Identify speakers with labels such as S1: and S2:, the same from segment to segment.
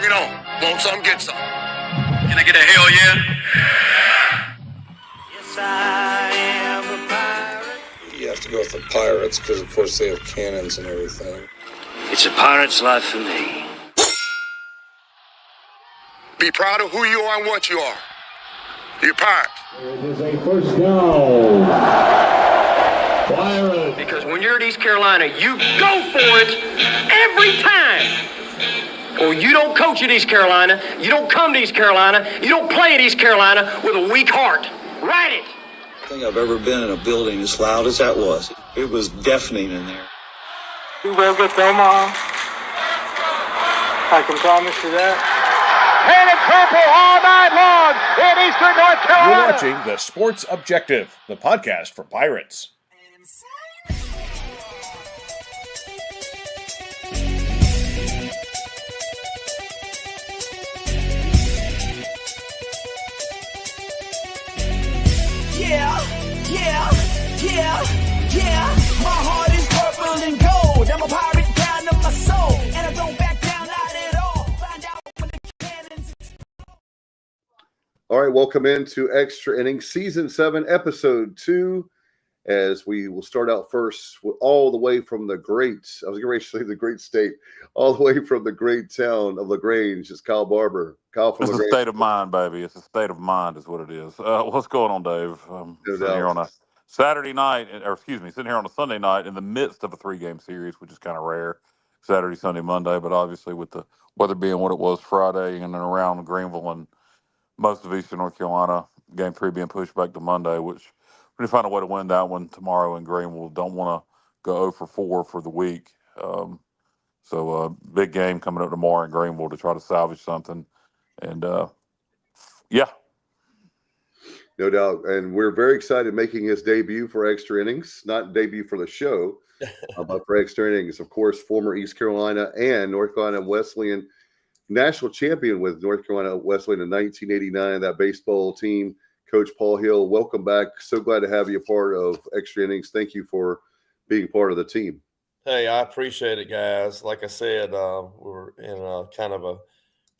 S1: Bring it on. Want some, get some. Can I get a hell yeah? Yes, I am a pirate. You have to go with the pirates because, of course, they have cannons and everything.
S2: It's a pirate's life for me.
S1: Be proud of who you are and what you are. You're a pirate.
S3: It is a first down. Pirates.
S4: Because when you're at East Carolina, you go for it every time. Or you don't coach at East Carolina, you don't come to East Carolina, you don't play at East Carolina with a weak heart. Write it.
S5: I think I've ever been in a building as loud as that was. It was deafening in there.
S6: We will get them on. I can promise you that.
S7: Painted purple all night long in Eastern North Carolina.
S8: You're watching The Sports Objective, the podcast for Pirates.
S9: Yeah. My heart is purple and gold. I'm a pirate down to my soul, and I don't back down not at all. Find out when the cannons explode.
S10: All right, welcome into Extra Innings, Season 7, Episode 2, as we will start out first all the way from the great, I was going to say the great state, all the way from the great town of LaGrange. It's Kyle Barber. Kyle from LaGrange.
S11: It's a state of mind, baby. It's a state of mind is what it is. What's going on, Dave? Sitting here on a Saturday night, sitting here on a Sunday night in the midst of a 3-game series, which is kind of rare, Saturday, Sunday, Monday, but obviously with the weather being what it was Friday and then around Greenville and most of Eastern North Carolina, Game 3 being pushed back to Monday, which we're going to find a way to win that one tomorrow in Greenville. Don't want to go 0 for 4 for the week. So big game coming up tomorrow in Greenville to try to salvage something. And, yeah.
S10: No doubt. And we're very excited making his debut for Extra Innings, not debut for the show, but for Extra Innings. Of course, former East Carolina and North Carolina Wesleyan national champion with North Carolina Wesleyan in 1989, that baseball team. Coach Paul Hill, welcome back. So glad to have you a part of Extra Innings. Thank you for being part of the team.
S12: Hey, I appreciate it, guys. Like I said, we're in kind of a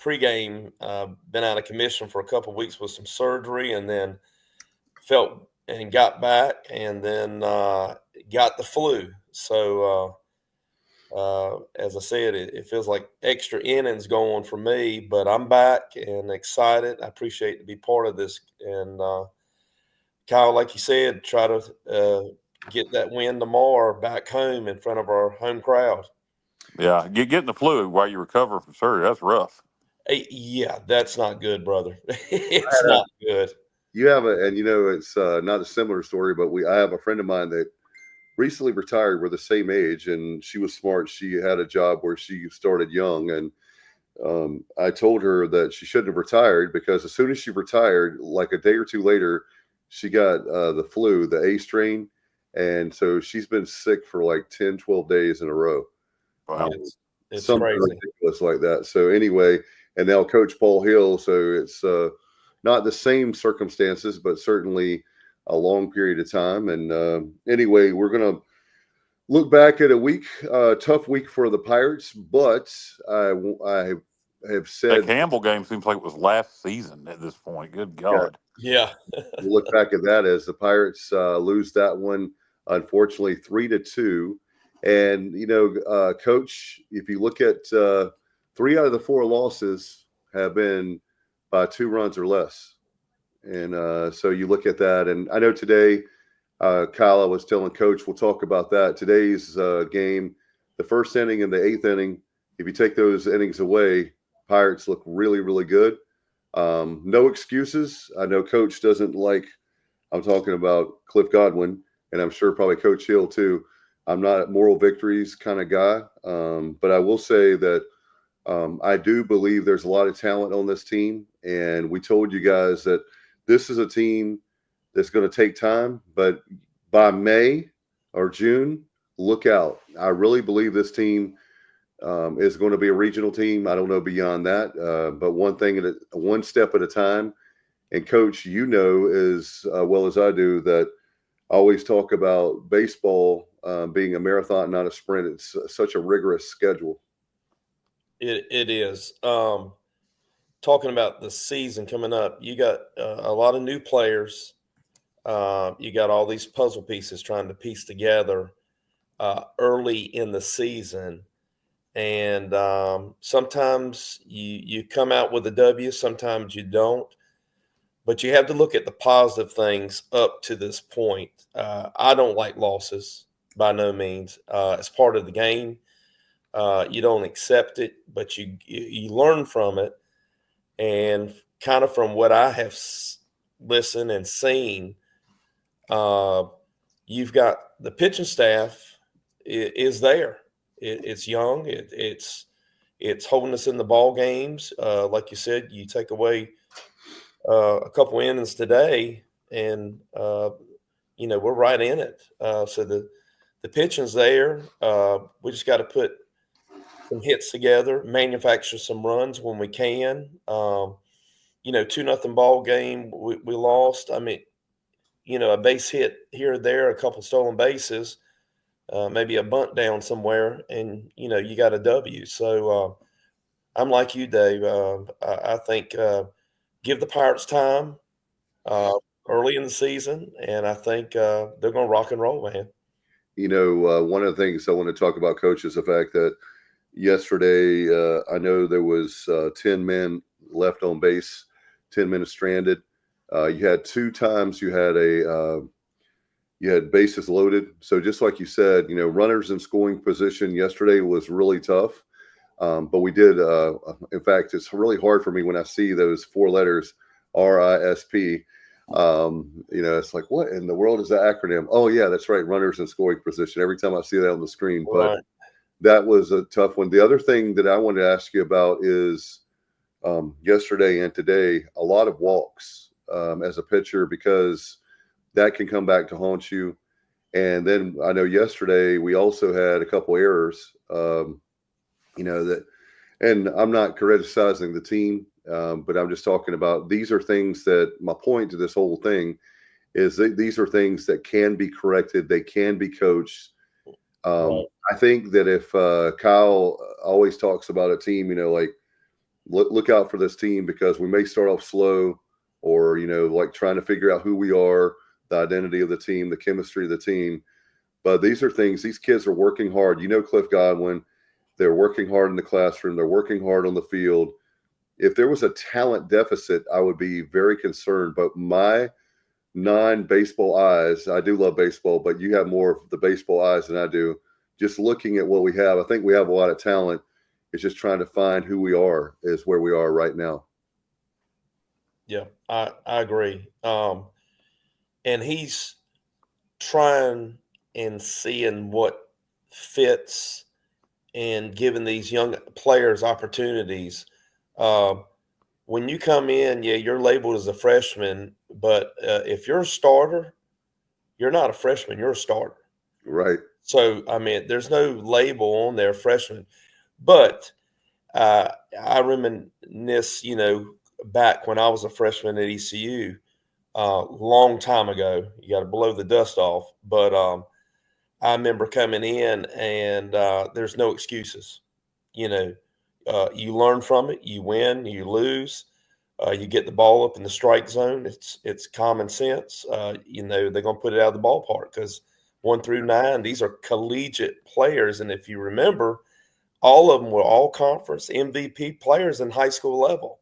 S12: pregame, been out of commission for a couple of weeks with some surgery, and then felt and got back, and then got the flu. So, as I said, it feels like extra innings going for me, but I'm back and excited. I appreciate to be part of this. And Kyle, like you said, try to get that win tomorrow back home in front of our home crowd.
S11: Yeah, getting the flu while you recover from surgery, that's rough.
S12: Yeah, that's not good, brother. It's not good.
S10: You have it's not a similar story, but I have a friend of mine that recently retired. We're the same age, and she was smart. She had a job where she started young, and I told her that she shouldn't have retired because as soon as she retired, like a day or two later, she got the flu, the A strain, and so she's been sick for like 10, 12 days in a row.
S11: Wow.
S12: It's
S10: something
S12: crazy.
S10: Ridiculous like that. So anyway, and now Coach Paul Hill, so it's not the same circumstances, but certainly a long period of time. And anyway, we're going to look back at a week, tough week for the Pirates, but I have said
S11: that Campbell game seems like it was last season at this point. Good God.
S12: Yeah.
S10: We'll look back at that as the Pirates lose that one, unfortunately, 3-2. And, Coach, if you look at 3 out of the 4 losses have been by 2 runs or less. And so you look at that. And I know today, Kyle, I was telling Coach, we'll talk about that. Today's game, the first inning and the 8th inning, if you take those innings away, Pirates look really, really good. No excuses. I know Coach doesn't like, I'm talking about Cliff Godwin, and I'm sure probably Coach Hill too. I'm not a moral victories kind of guy, but I will say that I do believe there's a lot of talent on this team, and we told you guys that this is a team that's going to take time, but by May or June, look out. I really believe this team is going to be a regional team. I don't know beyond that, but one step at a time. And Coach, as well as I do, that I always talk about baseball being a marathon, not a sprint. It's such a rigorous schedule.
S12: It is. Talking about the season coming up, you got a lot of new players. You got all these puzzle pieces trying to piece together early in the season. And sometimes you come out with a W, sometimes you don't. But you have to look at the positive things up to this point. I don't like losses by no means. It's part of the game. You don't accept it, but you learn from it. And kind of from what I have listened and seen, you've got the pitching staff is there. It's young. It's holding us in the ball games. Like you said, you take away a couple innings today, and we're right in it. So the pitching's there. We just got to put some hits together, manufacture some runs when we can. 2-0 ball game. We lost. I mean, a base hit here or there, a couple stolen bases, maybe a bunt down somewhere, and you got a W. So I'm like you, Dave. I think give the Pirates time early in the season, and I think they're going to rock and roll, man.
S10: One of the things I want to talk about, Coach, is the fact that yesterday I know there was 10 men left on base, 10 men stranded. You had 2 times you had bases loaded. So just like you said, runners in scoring position yesterday was really tough. But we did, in fact, it's really hard for me when I see those 4 letters, RISP. It's like, what in the world is that acronym? Oh, yeah, that's right. Runners in scoring position. Every time I see that on the screen.
S12: Right.
S10: But that was a tough one. The other thing that I wanted to ask you about is yesterday and today, a lot of walks as a pitcher, because that can come back to haunt you. And then I know yesterday we also had a couple errors, and I'm not criticizing the team, but I'm just talking about these are things that my point to this whole thing is that these are things that can be corrected. They can be coached. Right. I think that if Kyle always talks about a team, look out for this team because we may start off slow or, like trying to figure out who we are, the identity of the team, the chemistry of the team. But these are things, these kids are working hard. Cliff Godwin, they're working hard in the classroom. They're working hard on the field. If there was a talent deficit, I would be very concerned. But my non-baseball eyes, I do love baseball, but you have more of the baseball eyes than I do. Just looking at what we have, I think we have a lot of talent. It's just trying to find who we are is where we are right now.
S12: Yeah, I agree. And he's trying and seeing what fits and giving these young players opportunities. When you come in, you're labeled as a freshman, but if you're a starter, you're not a freshman, you're a starter.
S10: Right.
S12: So, I mean, there's no label on there, freshman. But I reminisce, back when I was a freshman at ECU, long time ago. You got to blow the dust off. But I remember coming in, and there's no excuses. You learn from it. You win, you lose. You get the ball up in the strike zone. It's common sense. They're going to put it out of the ballpark because 1 through 9, these are collegiate players. And if you remember, all of them were all conference MVP players in high school level.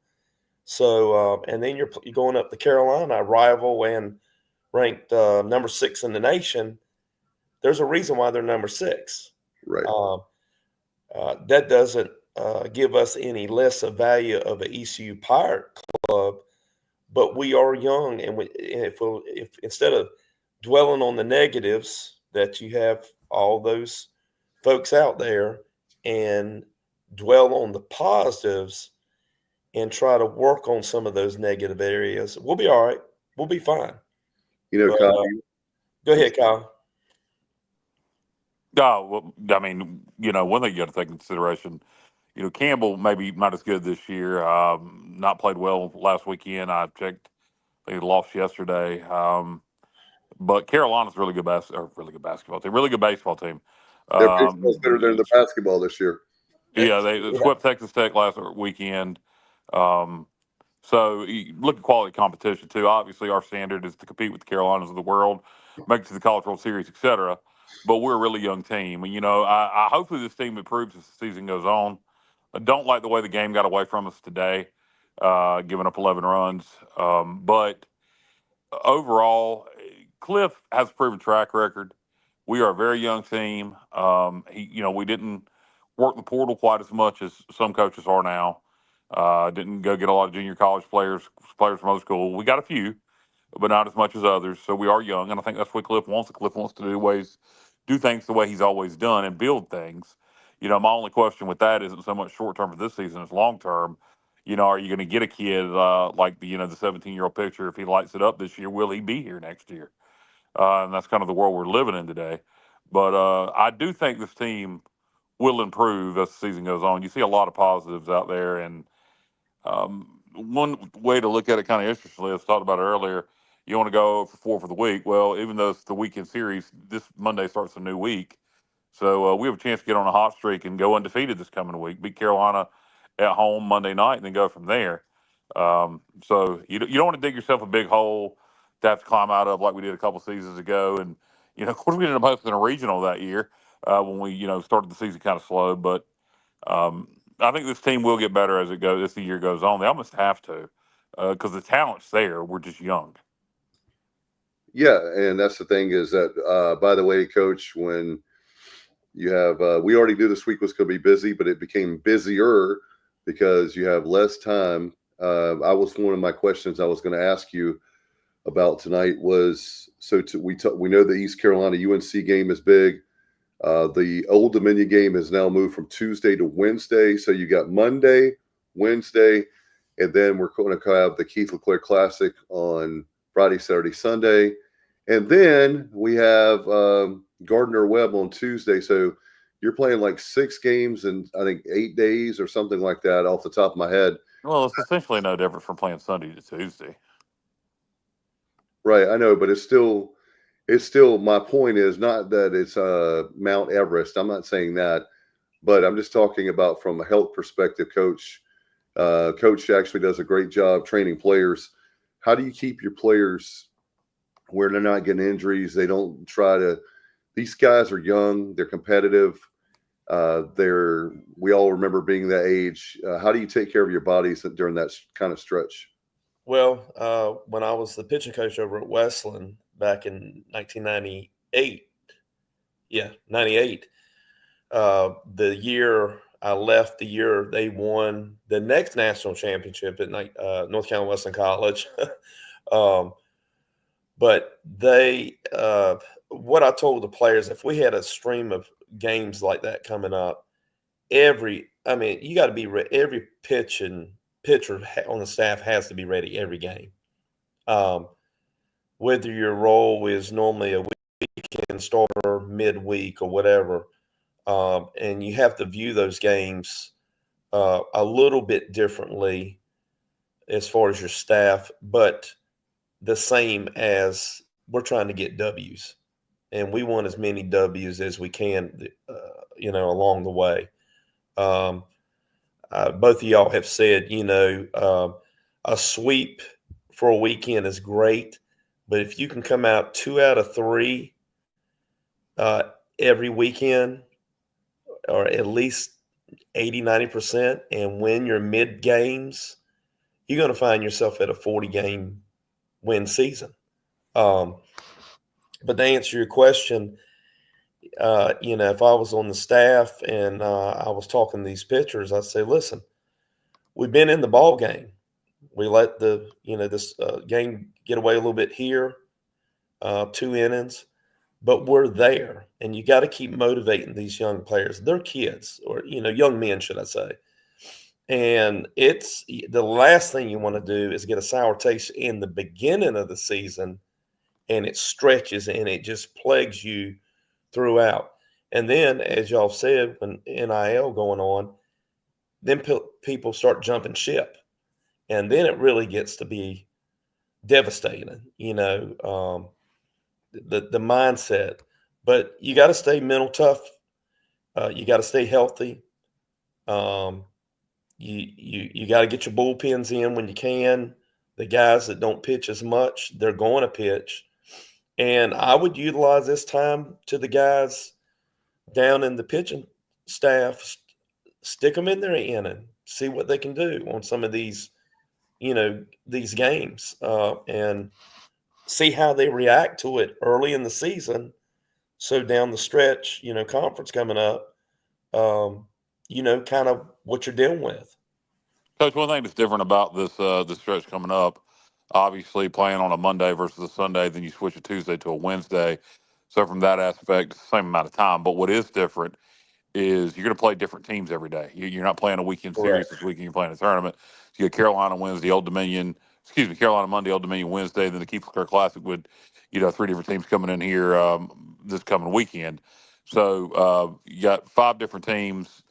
S12: So, and then you're going up to Carolina, a rival and ranked number 6 in the nation. There's a reason why they're number 6.
S10: Right.
S12: That doesn't give us any less of value of an ECU Pirate club, but we are young, and if instead of dwelling on the negatives, that you have all those folks out there and dwell on the positives and try to work on some of those negative areas, we'll be all right. We'll be fine.
S10: Kyle,
S12: go ahead, Kyle.
S11: Well, I mean, one thing you got to take into consideration, Campbell maybe not as good this year. Not played well last weekend. I checked. They lost yesterday. But Carolina's a really good basketball team. Really good baseball team.
S10: Their baseball's better than the basketball this year.
S11: Yeah, they swept Texas Tech last weekend. So you look at quality competition too. Obviously, our standard is to compete with the Carolinas of the world, make it to the College World Series, etc. But we're a really young team, and I hopefully this team improves as the season goes on. I don't like the way the game got away from us today, giving up 11 runs. But overall, Cliff has a proven track record. We are a very young team. We didn't work the portal quite as much as some coaches are now. Didn't go get a lot of junior college players from old school. We got a few, but not as much as others. So we are young, and I think that's what Cliff wants. Cliff wants to do things the way he's always done and build things. My only question with that isn't so much short term for this season as long term. Are you going to get a kid like the 17-year-old pitcher? If he lights it up this year, will he be here next year? And that's kind of the world we're living in today. But I do think this team will improve as the season goes on. You see a lot of positives out there, and one way to look at it kind of interestingly, as talked about earlier, you want to go for 4 for the week. Well, even though it's the weekend series, this Monday starts a new week. So we have a chance to get on a hot streak and go undefeated this coming week, beat Carolina at home Monday night, and then go from there. So you don't want to dig yourself a big hole to have to climb out of like we did a couple seasons ago. And, of course, we ended up hosting a regional that year when we, started the season kind of slow. But I think this team will get better as the year goes on. They almost have to because the talent's there. We're just young.
S10: Yeah, and that's the thing is that, by the way, Coach, when you have we already knew this week was going to be busy, but it became busier because you have less time. One of my questions I was going to ask you about tonight was, we know the East Carolina UNC game is big. The Old Dominion game has now moved from Tuesday to Wednesday. So you got Monday, Wednesday, and then we're going to have the Keith LeClair Classic on Friday, Saturday, Sunday. And then we have Gardner Webb on Tuesday. So you're playing like 6 games in, I think, 8 days or something like that off the top of my head.
S11: Well, it's essentially no different from playing Sunday to Tuesday.
S10: Right, I know, but it's still my point is not that it's Mount Everest. I'm not saying that, but I'm just talking about from a health perspective. Coach actually does a great job training players. How do you keep your players where they're not getting injuries? They don't try to. These guys are young. They're competitive. We all remember being that age. How do you take care of your bodies during that kind of stretch?
S12: Well, when I was the pitching coach over at Westland back in 1998, 98, the year I left, the year they won the next national championship at North Carolina Westland College. But what I told the players, if we had a stream of games like that coming up, you got to be every pitcher on the staff has to be ready every game. Whether your role is normally a weekend starter, midweek, or whatever, and you have to view those games a little bit differently as far as your staff, but the same as we're trying to get W's, and we want as many W's as we can, along the way. Both of y'all have said, a sweep for a weekend is great, but if you can come out 2 out of 3 every weekend, or at least 80, 90%, and win your mid games, you're going to find yourself at a 40-game win season. But to answer your question, if I was on the staff and I was talking to these pitchers, I'd say, listen, we've been in the ball game. We let this game get away a little bit here, 2 innings, but we're there. And you got to keep motivating these young players. They're kids, or, young men, should I say. And it's the last thing you want to do is get a sour taste in the beginning of the season, and it stretches and it just plagues you throughout. And then, as y'all said, when NIL going on, then people start jumping ship. And then it really gets to be devastating, the mindset. But you got to stay mental tough. You got to stay healthy. You got to get your bullpens in when you can. The guys that don't pitch as much, they're going to pitch. And I would utilize this time to the guys down in the pitching staff, stick them in their inning, see what they can do on some of these, these games, and see how they react to it early in the season. So down the stretch, conference coming up, kind of what you're dealing with.
S11: Coach, one thing that's different about this stretch coming up, obviously playing on a Monday versus a Sunday, then you switch a Tuesday to a Wednesday. So from that aspect, it's the same amount of time. But what is different is you're going to play different teams every day. You're not playing a weekend series this weekend. You're playing a tournament. So you get Carolina Monday, Old Dominion Wednesday. Then the Keith LeClair Classic with, 3 different teams coming in here this coming weekend. So you got 5 different teams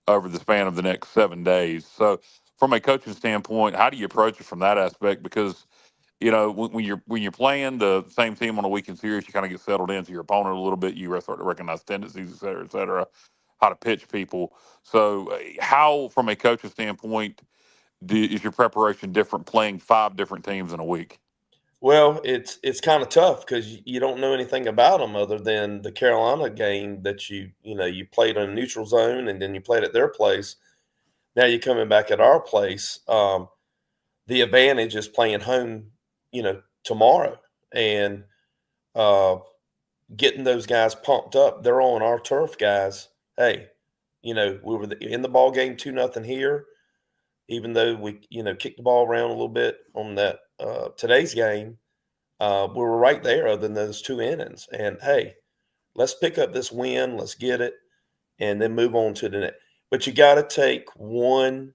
S11: over the span of the next 7 days. So from a coaching standpoint, how do you approach it from that aspect? Because when you're playing the same team on a weekend series, you kind of get settled into your opponent a little bit. You start to recognize tendencies, et cetera, how to pitch people. So how, from a coaching standpoint, is your preparation different playing 5 different teams in a week?
S12: Well, it's kind of tough because you don't know anything about them other than the Carolina game that you played on a neutral zone and then you played at their place. Now you're coming back at our place. The advantage is playing home, tomorrow and getting those guys pumped up. They're on our turf, guys. Hey, we were in the ball game 2-0 here, even though we, kicked the ball around a little bit on that today's game. We were right there other than those 2 innings. And, hey, let's pick up this win. Let's get it and then move on to the next. But you got to take 1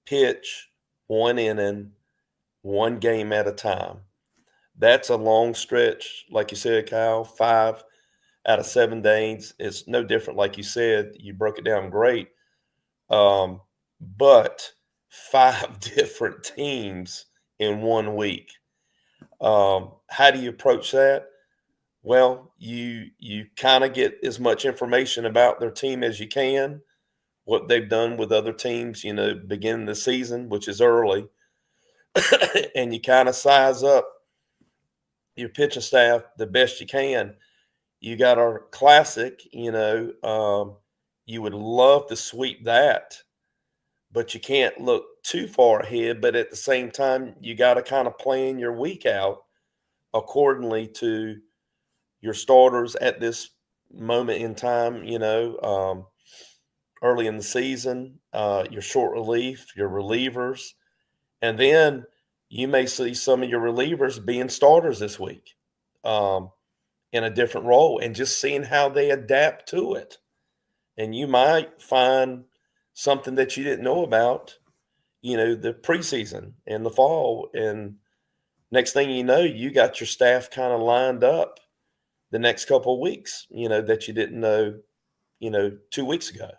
S12: pitch, 1 inning, 1 game at a time. That's a long stretch. Like you said, Kyle, 5 out of 7 days. It's no different. Like you said, you broke it down great. But 5 different teams in 1 week. How do you approach that? Well, you kind of get as much information about their team as you can, what they've done with other teams, beginning the season, which is early, and you kind of size up your pitching staff the best you can. You got our classic, you would love to sweep that, but you can't look too far ahead. But at the same time, you got to kind of plan your week out accordingly to your starters at this moment in time, early in the season, your short relief, your relievers. And then you may see some of your relievers being starters this week in a different role and just seeing how they adapt to it. And you might find something that you didn't know about, the preseason and the fall. And next thing you know, you got your staff kind of lined up the next couple of weeks, that you didn't know, 2 weeks ago.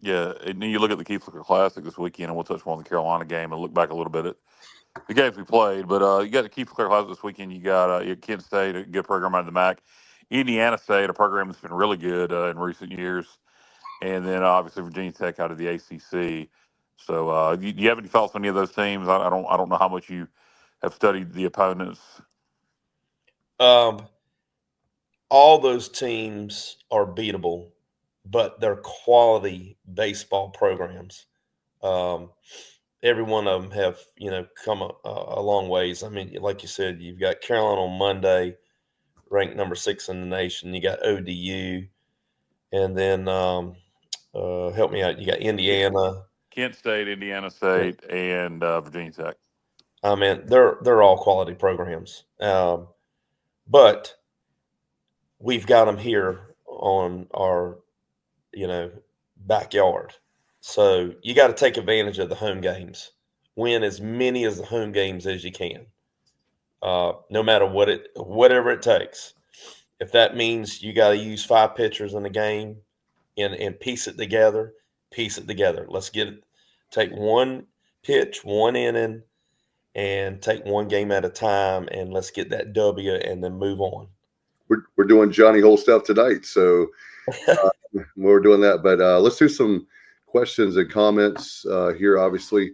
S11: Yeah, and then you look at the Keith LeClair Classic this weekend, and we'll touch more on the Carolina game and look back a little bit at the games we played. But you got the Keith LeClair Classic this weekend. You got Kent State, a good program out of the MAC. Indiana State, a program that's been really good in recent years. And then obviously Virginia Tech out of the ACC. So do you have any thoughts on any of those teams? I don't know how much you have studied the opponents.
S12: All those teams are beatable, but they're quality baseball programs. Every one of them have, come a long ways. I mean, like you said, you've got Carolina on Monday, ranked number 6 in the nation. You got ODU, and then help me out. You got Indiana,
S11: Kent State, Indiana State, and Virginia Tech.
S12: I mean, they're all quality programs, but we've got them here on our, backyard. So you got to take advantage of the home games. Win as many of the home games as you can, no matter whatever it takes. If that means you got to use 5 pitchers in the game and piece it together. Let's get it. Take 1 pitch, 1 inning, and take 1 game at a time, and let's get that W and then move on.
S10: We're doing Johnny Hole stuff tonight, so we're doing that. But let's do some questions and comments here, obviously.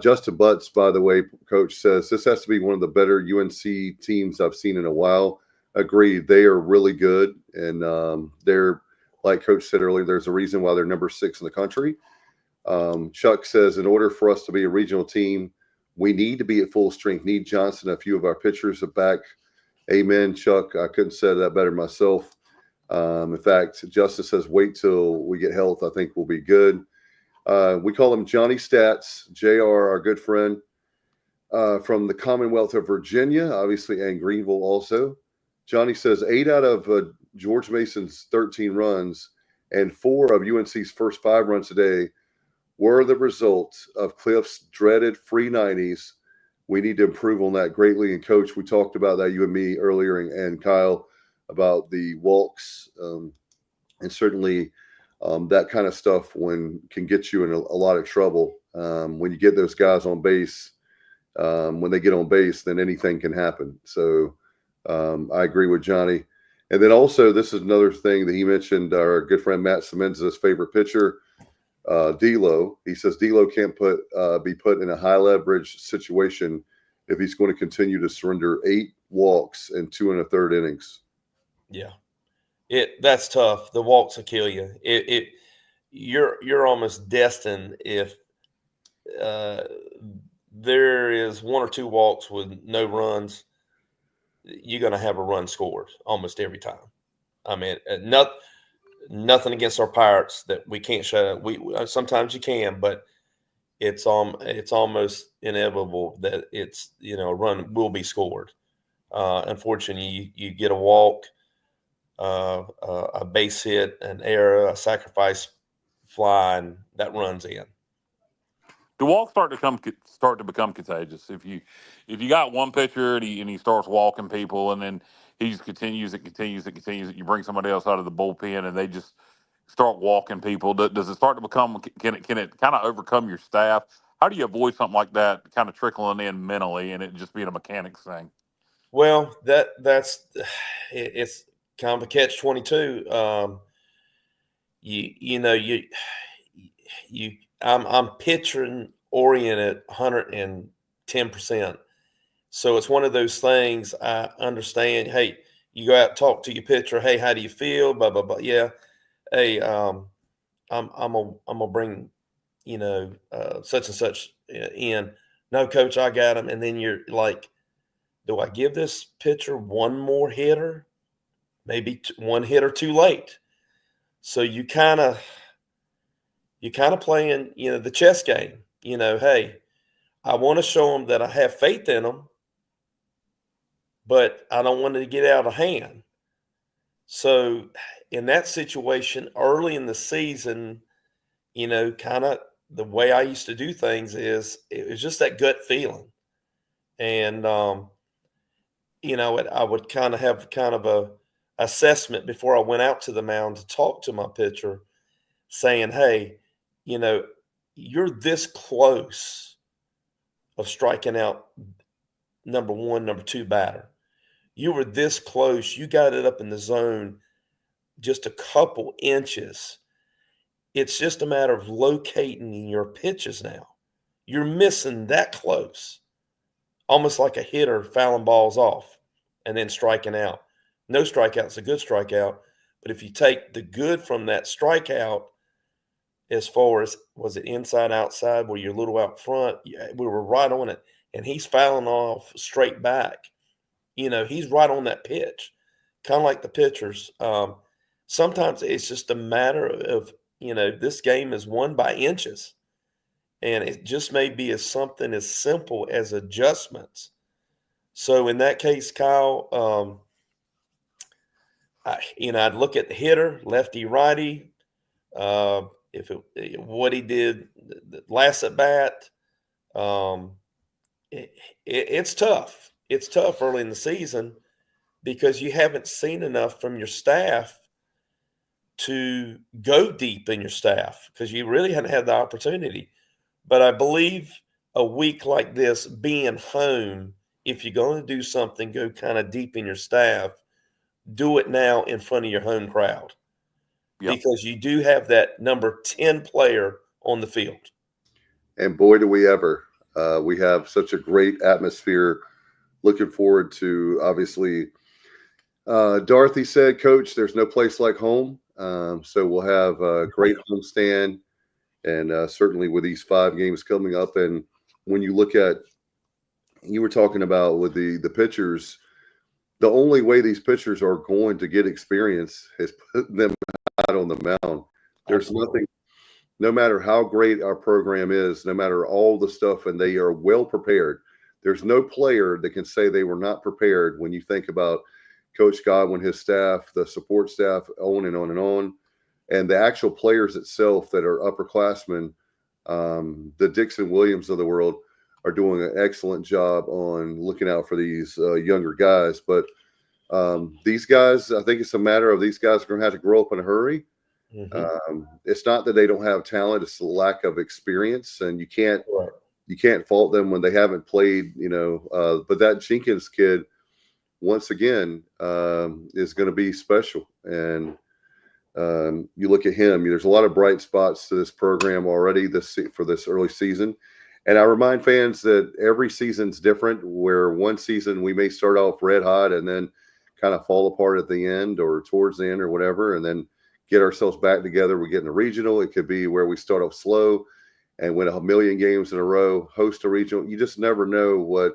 S10: Justin Butts, by the way, Coach says, this has to be one of the better UNC teams I've seen in a while. Agreed. They are really good. And they're, like Coach said earlier, there's a reason why they're number 6 in the country. Chuck says, in order for us to be a regional team, we need to be at full strength. Need Johnson, a few of our pitchers are back. Amen, Chuck. I couldn't say that better myself. In fact, Justice says, wait till we get health. I think we'll be good. We call him Johnny Stats, JR, our good friend from the Commonwealth of Virginia, obviously, and Greenville also. Johnny says 8 out of George Mason's 13 runs and 4 of UNC's first 5 runs today were the result of Cliff's dreaded free 90s. We need to improve on that greatly. And, Coach, we talked about that, you and me, earlier, and Kyle, about the walks. And certainly that kind of stuff can get you in a lot of trouble. When you get those guys on base, when they get on base, then anything can happen. So I agree with Johnny. And then also, this is another thing that he mentioned, our good friend Matt Simmons' favorite pitcher, D'Lo. He says D'Lo can't be put in a high leverage situation if he's going to continue to surrender 8 walks and 2 1/3 innings.
S12: Yeah, that's tough. The walks will kill you. You're almost destined if there is 1 or 2 walks with no runs. You're going to have a run scored almost every time. I mean, nothing against our Pirates that we can't shut up. We sometimes you can, but it's almost inevitable that a run will be scored. Unfortunately, you get a walk, a base hit, an error, a sacrifice fly, and that runs in.
S11: The walks start to become contagious. If you got one pitcher and he starts walking people, and then he just continues it. You bring somebody else out of the bullpen, and they just start walking people. Does it start to become? Can it kind of overcome your staff? How do you avoid something like that kind of trickling in mentally, and it just being a mechanics thing?
S12: Well, it's kind of a catch-22. I'm pitching oriented 110%. So it's one of those things I understand. Hey, you go out and talk to your pitcher. Hey, how do you feel? Blah, blah, blah. Yeah. Hey, I'm gonna bring, such and such in. No, Coach, I got him. And then you're like, do I give this pitcher one more hitter? Maybe one hitter too late. So you kind of playing, the chess game. Hey, I want to show them that I have faith in them, but I don't want it to get out of hand. So in that situation, early in the season, kind of the way I used to do things is it was just that gut feeling. And, I would kind of have a assessment before I went out to the mound to talk to my pitcher, saying, hey, you're this close of striking out number 1, number 2 batter. You were this close. You got it up in the zone just a couple inches. It's just a matter of locating your pitches now. You're missing that close, almost like a hitter fouling balls off and then striking out. No strikeout's a good strikeout, but if you take the good from that strikeout, as far as was it inside, outside, where you're a little out front, we were right on it, and he's fouling off straight back. He's right on that pitch, kind of like the pitchers. Sometimes it's just a matter of, this game is won by inches, and it just may be something as simple as adjustments. So in that case, Kyle, I'd look at the hitter, lefty, righty. What he did last at bat, it's tough. It's tough early in the season because you haven't seen enough from your staff to go deep in your staff because you really hadn't had the opportunity. But I believe a week like this, being home, if you're going to do something, go kind of deep in your staff, do it now in front of your home crowd. because you do have that number 10 player on the field.
S10: And boy, do we ever. We have such a great atmosphere. Looking forward to, obviously, Dorothy said, Coach, there's no place like home. So we'll have a great homestand, and certainly with these 5 games coming up. And when you look at, you were talking about with the pitchers, the only way these pitchers are going to get experience is putting them out on the mound. There's nothing, no matter how great our program is, no matter all the stuff, and they are well prepared. There's no player that can say they were not prepared when you think about Coach Godwin, his staff, the support staff, on and on and on, and the actual players itself that are upperclassmen, the Dixon Williams of the world, are doing an excellent job on looking out for these younger guys. But these guys, I think it's a matter of these guys are going to have to grow up in a hurry. Mm-hmm. It's not that they don't have talent; it's the lack of experience, and you can't fault them when they haven't played. But that Jenkins kid, once again, is going to be special. And you look at him. There's a lot of bright spots to this program already for this early season. And I remind fans that every season's different, where one season we may start off red hot and then kind of fall apart at the end or towards the end or whatever, and then get ourselves back together. We get in a regional. It could be where we start off slow and win 1,000,000 games in a row, host a regional. You just never know what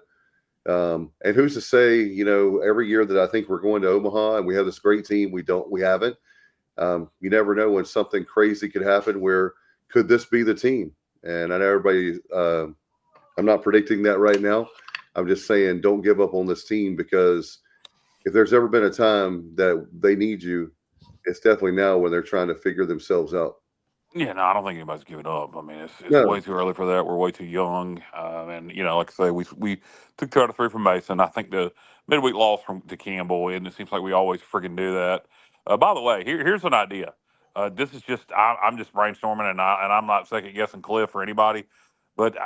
S10: and who's to say, every year that I think we're going to Omaha and we have this great team, we haven't. You never know when something crazy could happen where could this be the team? And I know everybody, I'm not predicting that right now. I'm just saying don't give up on this team, because if there's ever been a time that they need you, it's definitely now when they're trying to figure themselves out.
S11: Yeah, no, I don't think anybody's giving up. I mean, it's way too early for that. We're way too young. And, like I say, we took 2 out of 3 from Mason. I think the midweek loss to Campbell, and it seems like we always freaking do that. By the way, here's an idea. This is just I'm just brainstorming, and I'm not second guessing Cliff or anybody, but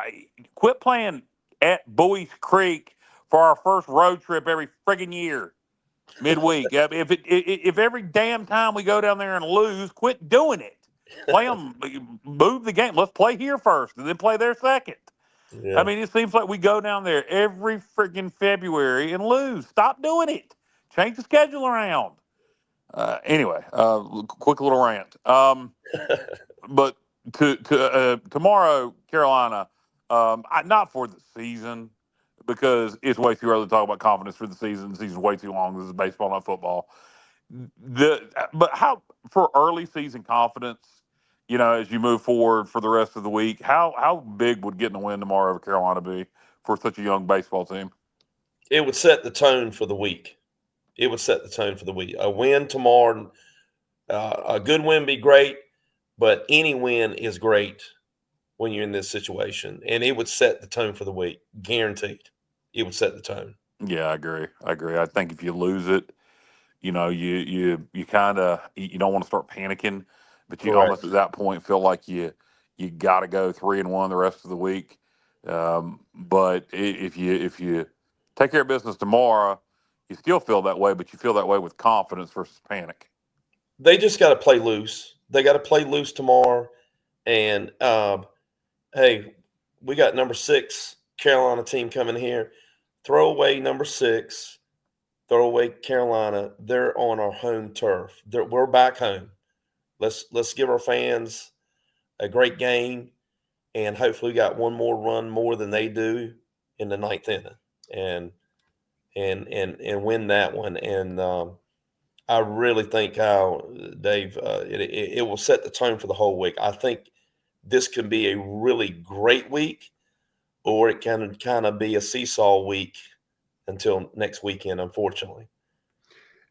S11: quit playing at Bowie's Creek for our first road trip every friggin' year, midweek. If every damn time we go down there and lose, quit doing it. Play them, move the game. Let's play here first, and then play there second. Yeah. I mean, it seems like we go down there every friggin' February and lose. Stop doing it. Change the schedule around. Anyway, quick little rant. But to tomorrow, Carolina, not for the season, because it's way too early to talk about confidence for the season. The season's way too long. This is baseball, not football. But how for early season confidence, as you move forward for the rest of the week, how big would getting a win tomorrow over Carolina be for such a young baseball team?
S12: It would set the tone for the week. It would set the tone for the week. A win tomorrow, a good win be great, but any win is great when you're in this situation. And it would set the tone for the week, guaranteed. It would set the tone.
S11: Yeah, I agree. I think if you lose it, you kind of you don't want to start panicking, but you almost at that point feel like you got to go 3-1 the rest of the week. But if you take care of business tomorrow, you still feel that way, but you feel that way with confidence versus panic.
S12: They just got to play loose. They got to play loose tomorrow. And, hey, we got number 6 Carolina team coming here. Throw away number 6. Throw away Carolina. They're on our home turf. We're back home. Let's give our fans a great game, and hopefully we got one more run more than they do in the 9th inning. And win that one. And I really think, Dave, it will set the tone for the whole week. I think this can be a really great week, or it can kind of be a seesaw week until next weekend, unfortunately.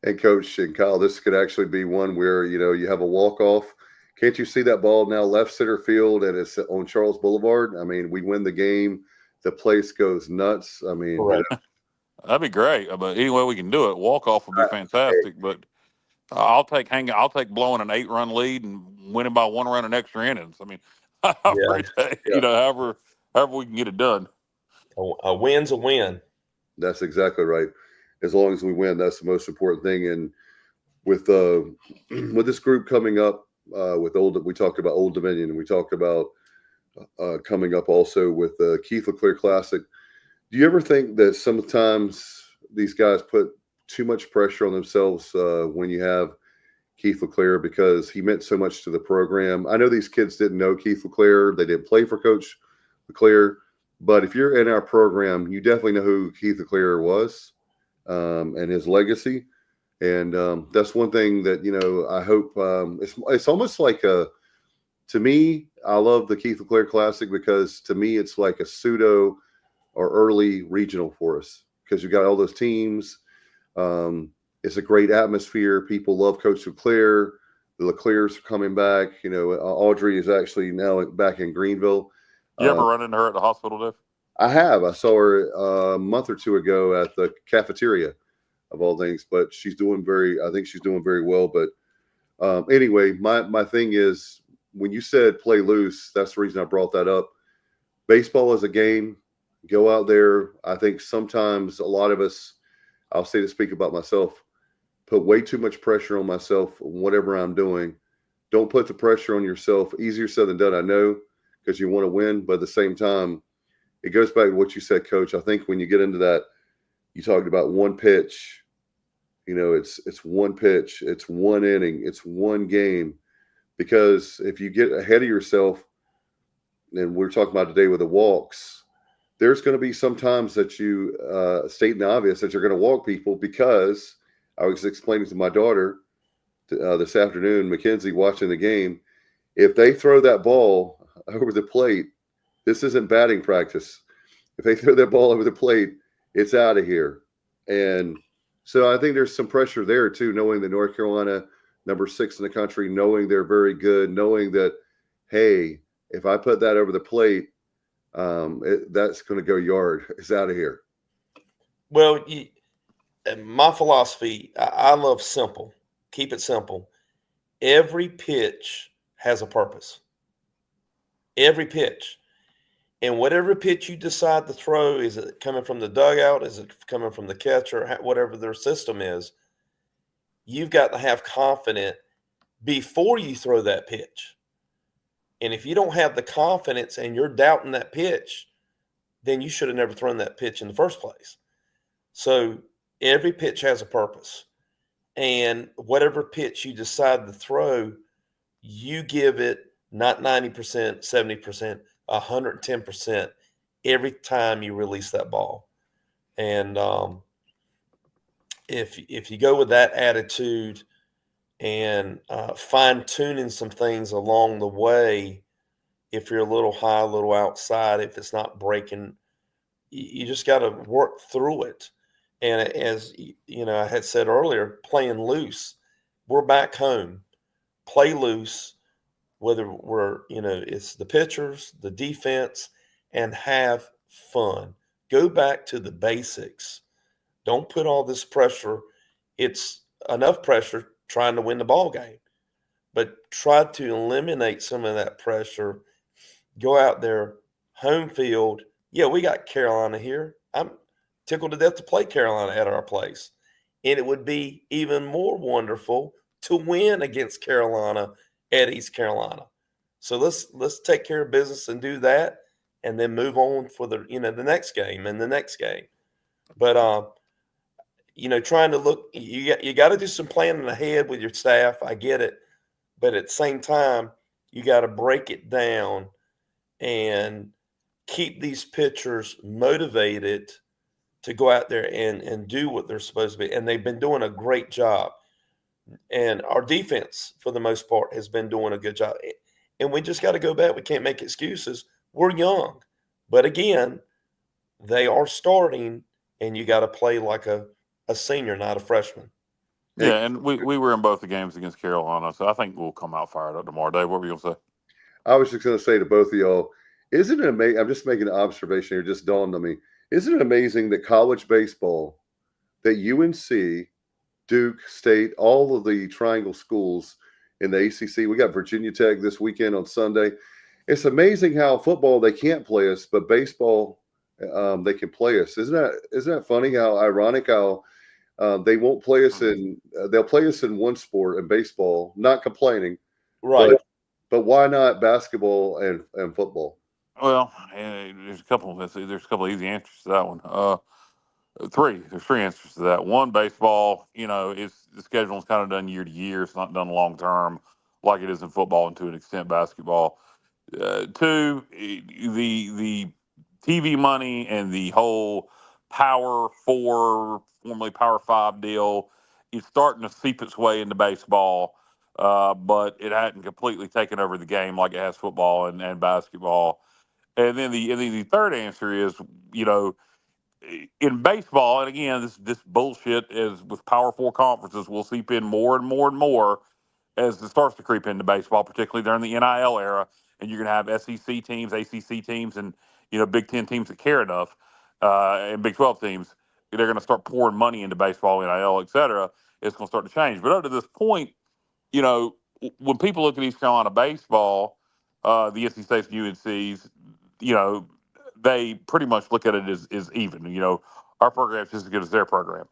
S10: And Coach and Kyle, this could actually be one where, you have a walk-off. Can't you see that ball now left center field, and it's on Charles Boulevard? I mean, we win the game. The place goes nuts. I mean,
S11: that'd be great. But any way we can do it, walk off would be fantastic. But I'll take blowing an 8-run lead and winning by 1 run in extra innings. I mean, however we can get it done.
S12: A win's a win.
S10: That's exactly right. As long as we win, that's the most important thing. And with this group coming up we talked about Old Dominion, and we talked about coming up also with Keith LeClair Classic. Do you ever think that sometimes these guys put too much pressure on themselves when you have Keith LeClair, because he meant so much to the program? I know these kids didn't know Keith LeClair. They didn't play for Coach LeClair. But if you're in our program, you definitely know who Keith LeClair was and his legacy. And that's one thing that, I hope it's almost like to me, I love the Keith LeClair Classic because to me, it's like a pseudo or early regional for us because you got all those teams. It's a great atmosphere. People love Coach LeClair. The LeClairs are coming back. Audrey is actually now back in Greenville.
S11: You ever run into her at the hospital, Dave?
S10: I have. I saw her a month or two ago at the cafeteria, of all things. But I think she's doing very well. But anyway, my thing is, when you said play loose, that's the reason I brought that up. Baseball is a game. Go out there. I think sometimes a lot of us, I'll say to speak about myself, put way too much pressure on myself, whatever I'm doing. Don't put the pressure on yourself. Easier said than done, I know, because you want to win. But at the same time, it goes back to what you said, Coach. I think when you get into that, you talked about one pitch. It's one pitch. It's one inning. It's one game. Because if you get ahead of yourself, and we're talking about today with the walks, there's going to be some times that you stating the obvious that you're going to walk people, because I was explaining to my daughter this afternoon, Mackenzie, watching the game, if they throw that ball over the plate, this isn't batting practice. If they throw that ball over the plate, it's out of here. And so I think there's some pressure there too, knowing that North Carolina, number 6 in the country, knowing they're very good, knowing that, hey, if I put that over the plate, that's going to go yard. It's out of here.
S12: Well, my philosophy, I love simple. Keep it simple. Every pitch has a purpose. Every pitch. And whatever pitch you decide to throw, is it coming from the dugout? Is it coming from the catcher? Whatever their system is, you've got to have confidence before you throw that pitch. And if you don't have the confidence and you're doubting that pitch, then you should have never thrown that pitch in the first place. So every pitch has a purpose. And whatever pitch you decide to throw, you give it not 90%, 70%, 110% every time you release that ball. And if you go with that attitude and fine-tuning some things along the way, if you're a little high, a little outside, if it's not breaking, you just got to work through it. And as I had said earlier, playing loose, we're back home. Play loose, whether it's the pitchers, the defense, and have fun. Go back to the basics. Don't put all this pressure. It's enough pressure trying to win the ball game, but try to eliminate some of that pressure. Go out there, home field. Yeah, we got Carolina here. I'm tickled to death to play Carolina at our place. And it would be even more wonderful to win against Carolina at East Carolina. So let's take care of business and do that, and then move on for the next game and the next game. But trying to look, you got to do some planning ahead with your staff. I get it, but at the same time, you got to break it down and keep these pitchers motivated to go out there and do what they're supposed to be. And they've been doing a great job. And our defense, for the most part, has been doing a good job. And we just got to go back. We can't make excuses. We're young. But again, they are starting, and you got to play like a senior, not a freshman.
S11: Yeah, and we were in both the games against Carolina, so I think we'll come out fired up tomorrow. Dave, what were you going to say?
S10: I was just going to say to both of y'all, isn't it amazing? I'm just making an observation here, just dawned on me. Isn't it amazing that college baseball, that UNC, Duke State, all of the triangle schools in the ACC, we got Virginia Tech this weekend on Sunday. It's amazing how football, they can't play us, but baseball, they can play us. Isn't that funny? How ironic how They won't play us in. They'll play us in one sport, in baseball. Not complaining,
S12: Right?
S10: But why not basketball and football?
S11: Well, there's a couple. There's a couple of easy answers to that one. There's three answers to that. One, baseball. The schedule is kind of done year to year. It's not done long term like it is in football, and to an extent, basketball. Two, the TV money and the whole Power Four, formerly Power Five deal is starting to seep its way into baseball, but it hadn't completely taken over the game like it has football and basketball. And then the third answer is, in baseball, and again, this bullshit is with Power Four conferences will seep in more and more and more as it starts to creep into baseball, particularly during the NIL era. And you're going to have SEC teams, ACC teams, and Big Ten teams that care enough, and Big 12 teams. They're going to start pouring money into baseball, NIL, et cetera. It's going to start to change. But up to this point, when people look at East Carolina baseball, the NC States and UNCs, they pretty much look at it as even. Our program's just as good as their program.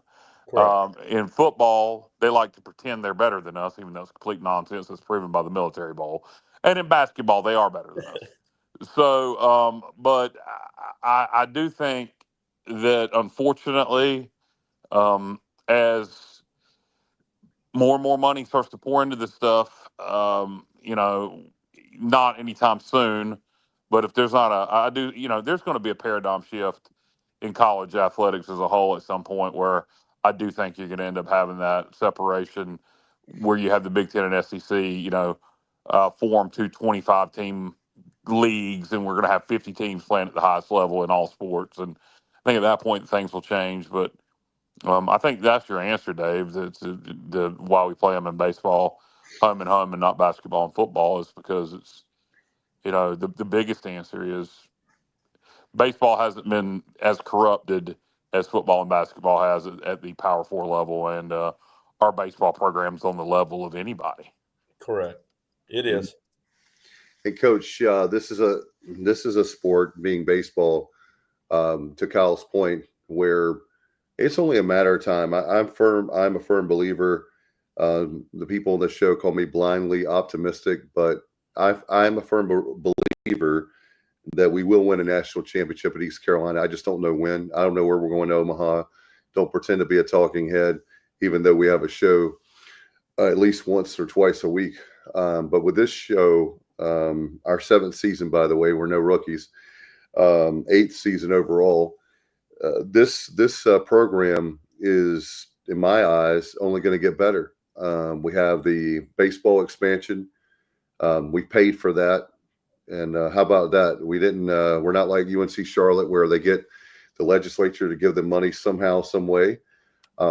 S11: In football, they like to pretend they're better than us, even though it's complete nonsense. That's proven by the Military Bowl. And in basketball, they are better than us. So, but I do think that unfortunately, as more and more money starts to pour into this stuff, not anytime soon, but if there's not there's going to be a paradigm shift in college athletics as a whole at some point where I do think you're going to end up having that separation where you have the Big Ten and SEC, form 25 team leagues, and we're going to have 50 teams playing at the highest level in all sports. And I think at that point things will change. But I think that's your answer, Dave. It's why we play them in baseball, home and not basketball and football is because it's the biggest answer is baseball hasn't been as corrupted as football and basketball has at the Power Four level, and our baseball program's on the level of anybody.
S12: Correct. It is.
S10: And Coach, this is a sport, being baseball, to Kyle's point, where it's only a matter of time. I'm a firm believer. The people on the show call me blindly optimistic, but I'm a firm believer that we will win a national championship at East Carolina. I just don't know when. I don't know where we're going to Omaha. Don't pretend to be a talking head, even though we have a show at least once or twice a week. But with this show, our 7th season, by the way, we're no rookies, 8th season overall. This program is, in my eyes, only going to get better. We have the baseball expansion. We paid for that. And how about that? We didn't. We're not like UNC Charlotte, where they get the legislature to give them money somehow, some way.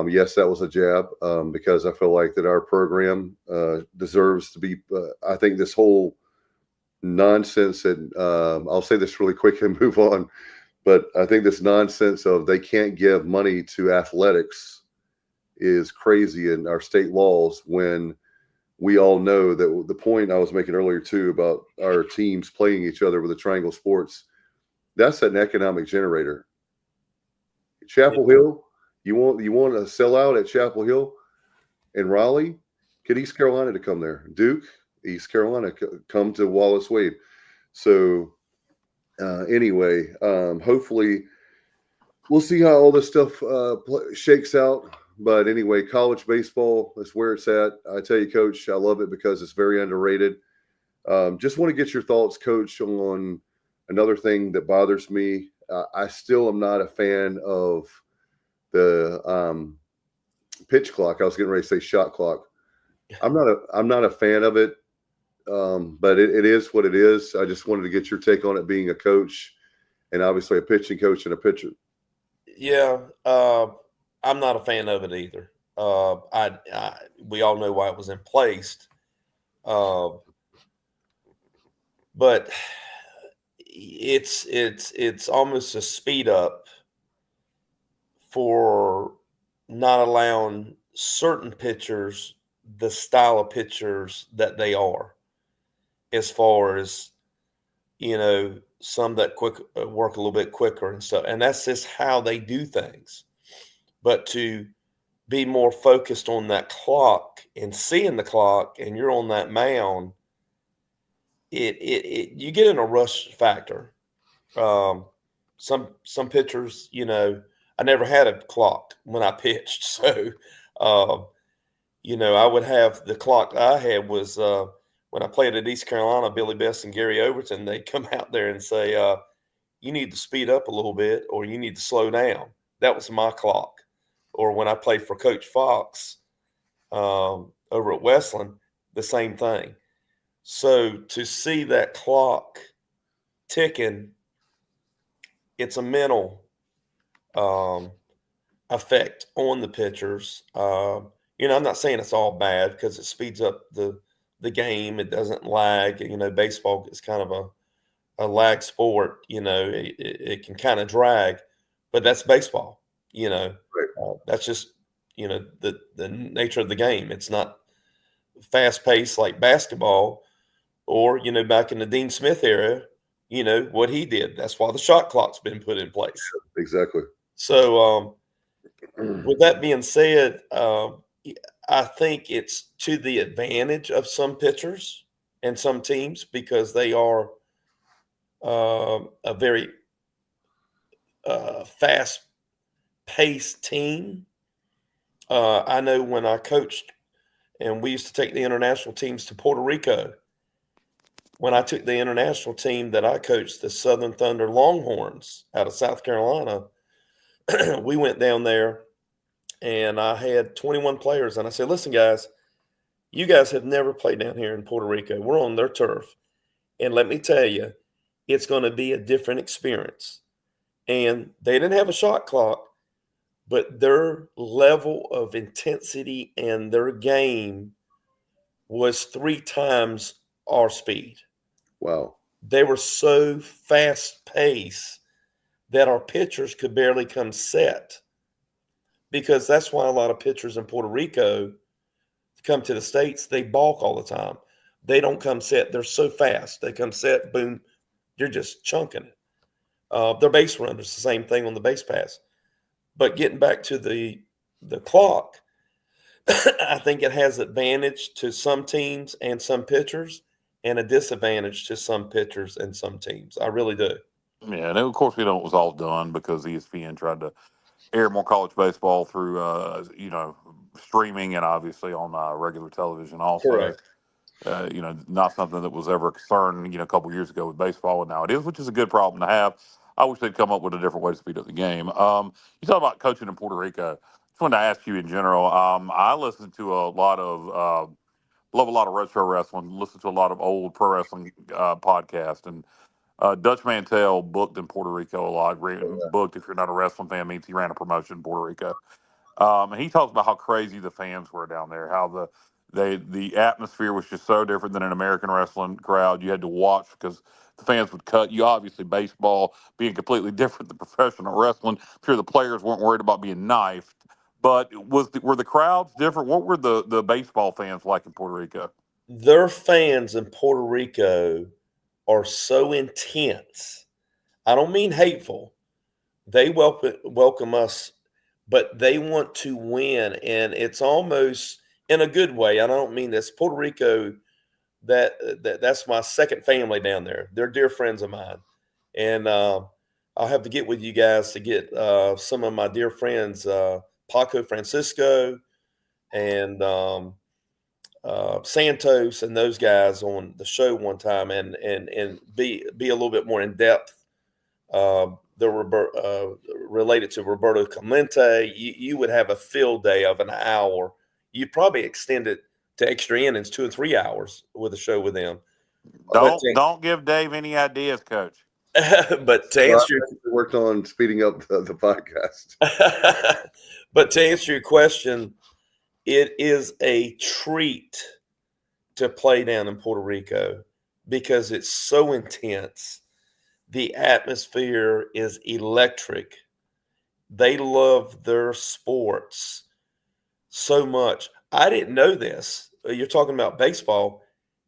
S10: Yes, that was a jab, because I feel like that our program deserves to be. I think this whole nonsense, and I'll say this really quick and move on. But I think this nonsense of they can't give money to athletics is crazy in our state laws, when we all know that the point I was making earlier too about our teams playing each other with the Triangle Sports, that's an economic generator. Chapel Hill, you want to sell out at Chapel Hill and Raleigh? Get East Carolina to come there. Duke, East Carolina, come to Wallace Wade. So anyway, hopefully we'll see how all this stuff shakes out. But anyway, college baseball is where it's at. I tell you, Coach, I love it because it's very underrated. Just want to get your thoughts, Coach, on another thing that bothers me. I still am not a fan of the pitch clock. I was getting ready to say shot clock. I'm not a fan of it, but it is what it is. I just wanted to get your take on it, being a coach and obviously a pitching coach and a pitcher.
S12: Yeah. I'm not a fan of it either. We all know why it was in place. But it's almost a speed up for not allowing certain pitchers the style of pitchers that they are, as far as, some that work a little bit quicker and stuff. And that's just how they do things. But to be more focused on that clock and seeing the clock, and you're on that mound, you get in a rush factor. Some pitchers, I never had a clock when I pitched, so I would have the clock I had was when I played at East Carolina, Billy Best and Gary Overton, they come out there and say, you need to speed up a little bit or you need to slow down. That was my clock. Or when I played for Coach Fox over at Westland, the same thing. So to see that clock ticking, it's a mental effect on the pitchers. I'm not saying it's all bad because it speeds up the game. It doesn't lag. Baseball is kind of a lag sport. It can kind of drag, but that's baseball. That's just the nature of the game. It's not fast paced like basketball, or back in the Dean Smith era, what he did. That's why the shot clock's been put in place.
S10: Exactly.
S12: So, with that being said, I think it's to the advantage of some pitchers and some teams because they are a very fast-paced team. I know when I coached, and we used to take the international teams to Puerto Rico. When I took the international team that I coached, the Southern Thunder Longhorns out of South Carolina, we went down there and I had 21 players. And I said, listen, guys, you guys have never played down here in Puerto Rico. We're on their turf. And let me tell you, it's going to be a different experience. And they didn't have a shot clock, but their level of intensity and their game was 3 times our speed.
S10: Wow.
S12: They were so fast-paced that our pitchers could barely come set, because that's why a lot of pitchers in Puerto Rico come to the States. They balk all the time. They don't come set. They're so fast. They come set, boom, you're just chunking it. Their base runners, the same thing on the base pass. But getting back to the clock, I think it has advantage to some teams and some pitchers and a disadvantage to some pitchers and some teams. I really do.
S11: Yeah, and of course we know it was all done because ESPN tried to air more college baseball through, streaming and obviously on regular television also.
S12: Correct.
S11: Not something that was ever a concern, a couple years ago with baseball, and now it is, which is a good problem to have. I wish they'd come up with a different way to speed up the game. You talk about coaching in Puerto Rico. Just wanted to ask you in general. I listen to a lot of, love a lot of retro wrestling, listen to a lot of old pro wrestling podcasts, and Dutch Mantel booked in Puerto Rico a lot. Booked, if you're not a wrestling fan, means he ran a promotion in Puerto Rico. And he talks about how crazy the fans were down there, how the atmosphere was just so different than an American wrestling crowd. You had to watch because the fans would cut you. Obviously, baseball being completely different than professional wrestling. I'm sure the players weren't worried about being knifed. But were the crowds different? What were the baseball fans like in Puerto Rico?
S12: Their fans in Puerto Rico are so intense. I don't mean hateful. They welcome us, but they want to win, and it's almost in a good way. I don't mean this. Puerto Rico, that's my second family down there. They're dear friends of mine, and I'll have to get with you guys to get some of my dear friends, Paco Francisco and Santos and those guys on the show one time and be a little bit more in depth. They're related to Roberto Clemente. You would have a field day of an hour. You'd probably extend it to extra innings, 2 or 3 hours with a show with them.
S11: Don't give Dave any ideas, Coach.
S12: But to answer
S10: worked on speeding up the podcast.
S12: But to answer your question, it is a treat to play down in Puerto Rico because it's so intense. The atmosphere is electric. They love their sports so much. I didn't know this. You're talking about baseball.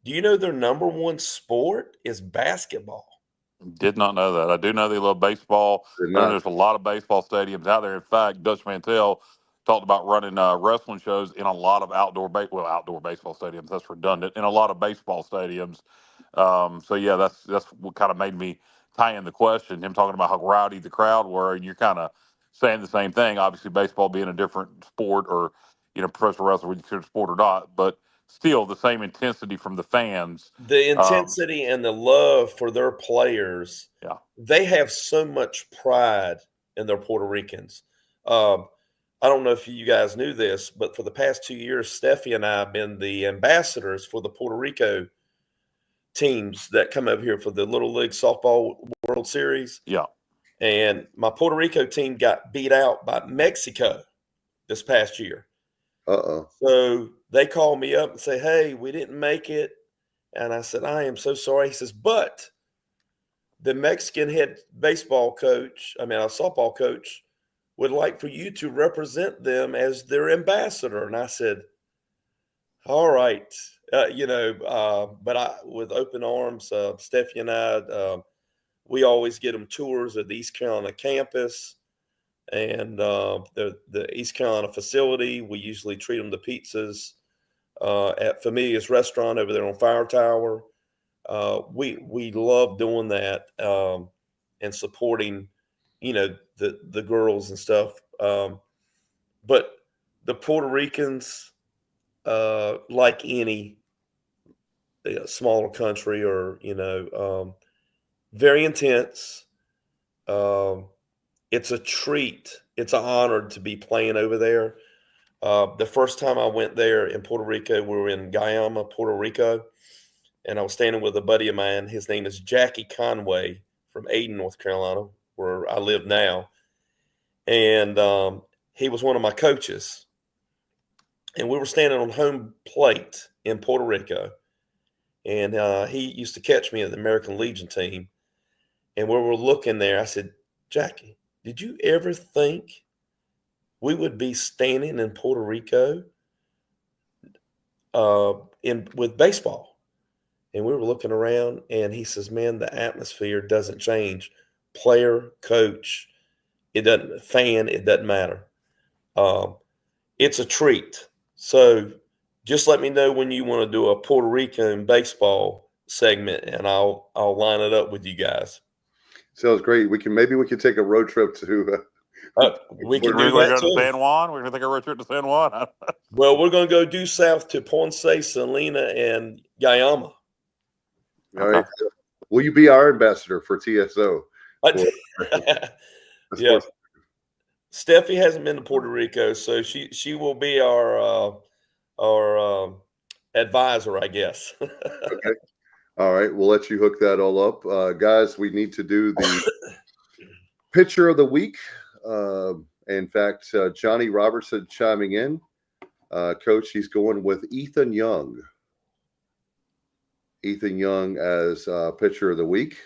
S12: Do you know their number one sport is basketball?
S11: Did not know that. I do know they love baseball. I know there's a lot of baseball stadiums out there. In fact, Dutch Mantel talked about running wrestling shows in a lot of outdoor baseball stadiums. That's redundant. In a lot of baseball stadiums. So yeah, that's what kind of made me tie in the question. Him talking about how rowdy the crowd were, and you're kind of saying the same thing. Obviously, baseball being a different sport, or professional wrestling, whether you consider sport or not, but still the same intensity from the fans.
S12: The intensity and the love for their players.
S11: Yeah,
S12: they have so much pride in their Puerto Ricans. I don't know if you guys knew this, but for the past 2 years, Steffi and I have been the ambassadors for the Puerto Rico teams that come up here for the Little League Softball World Series.
S11: Yeah.
S12: And my Puerto Rico team got beat out by Mexico this past year.
S10: Uh-oh.
S12: So they called me up and say, hey, we didn't make it. And I said, I am so sorry. He says, but the Mexican head softball coach, would like for you to represent them as their ambassador. And I said, all right. But with open arms, Steffi and I, we always get them tours of the East Carolina campus and the East Carolina facility. We usually treat them to pizzas at Familia's restaurant over there on Fire Tower. We love doing that and supporting, the girls and stuff. But the Puerto Ricans, like any smaller country, or very intense. It's a treat. It's an honor to be playing over there. The first time I went there in Puerto Rico, we were in Guayama, Puerto Rico, and I was standing with a buddy of mine. His name is Jackie Conway from Ayden, North Carolina, where I live now. And he was one of my coaches. And we were standing on home plate in Puerto Rico. And he used to catch me at the American Legion team. And we were looking there. I said, Jackie, did you ever think we would be standing in Puerto Rico with baseball? And we were looking around, and he says, man, the atmosphere doesn't change. Player, coach, it doesn't matter. It's a treat. So just let me know when you want to do a Puerto Rican baseball segment, and I'll line it up with you guys.
S10: Sounds great. We can take a road trip to.
S12: We can
S11: go
S12: that
S11: to
S12: too.
S11: San Juan. We're gonna take a road trip to San Juan.
S12: Well, we're gonna go due south to Ponce, Salina, and Guayama.
S10: All right. Will you be our ambassador for TSO?
S12: Yeah. Steffi hasn't been to Puerto Rico, so she will be our advisor, I guess.
S10: Okay. All right. We'll let you hook that all up. Guys, we need to do the pitcher of the week. In fact, Johnny Robertson chiming in. Coach, he's going with Ethan Young. Ethan Young as pitcher of the week.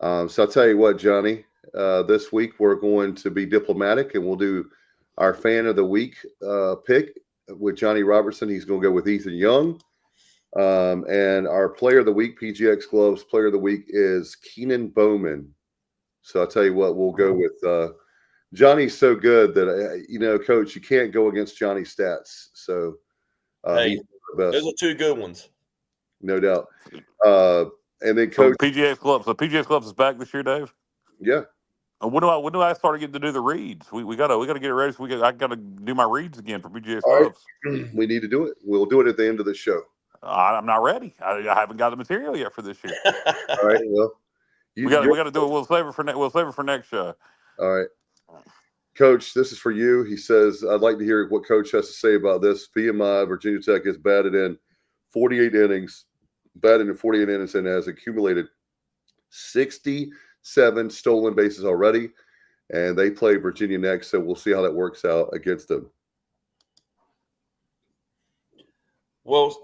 S10: So I'll tell you what, Johnny, this week we're going to be diplomatic, and we'll do our fan of the week pick with Johnny Robertson. He's going to go with Ethan Young. And our player of the week, PGX Gloves player of the week, is Keenan Bowman. So I'll tell you what, we'll go with Johnny's so good that, Coach, you can't go against Johnny's stats. So
S12: hey, those are two good ones.
S10: No doubt. And then Coach,
S11: PGX Gloves. So PGX Gloves is back this year, Dave.
S10: Yeah.
S11: When do I start getting to do the reads? We gotta get it ready. So I gotta do my reads again for PGX Gloves.
S10: Right. We need to do it. We'll do it at the end of the show.
S11: I'm not ready. I haven't got the material yet for this year.
S10: All right. Well,
S11: we got to do it. We'll save it for next show.
S10: All right. Coach, this is for you. He says, I'd like to hear what Coach has to say about this. VMI, Virginia Tech, has batted in 48 innings, and has accumulated 67 stolen bases already. And they play Virginia next, so we'll see how that works out against them.
S12: Well,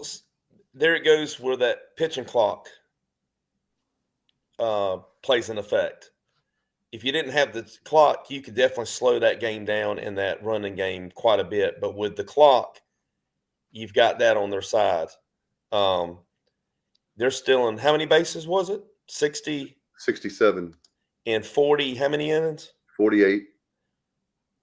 S12: there it goes where that pitching clock plays an effect. If you didn't have the clock, you could definitely slow that game down in that running game quite a bit. But with the clock, you've got that on their side. They're still in, how many bases was it? 60?
S10: 67.
S12: And 40, how many innings?
S10: 48.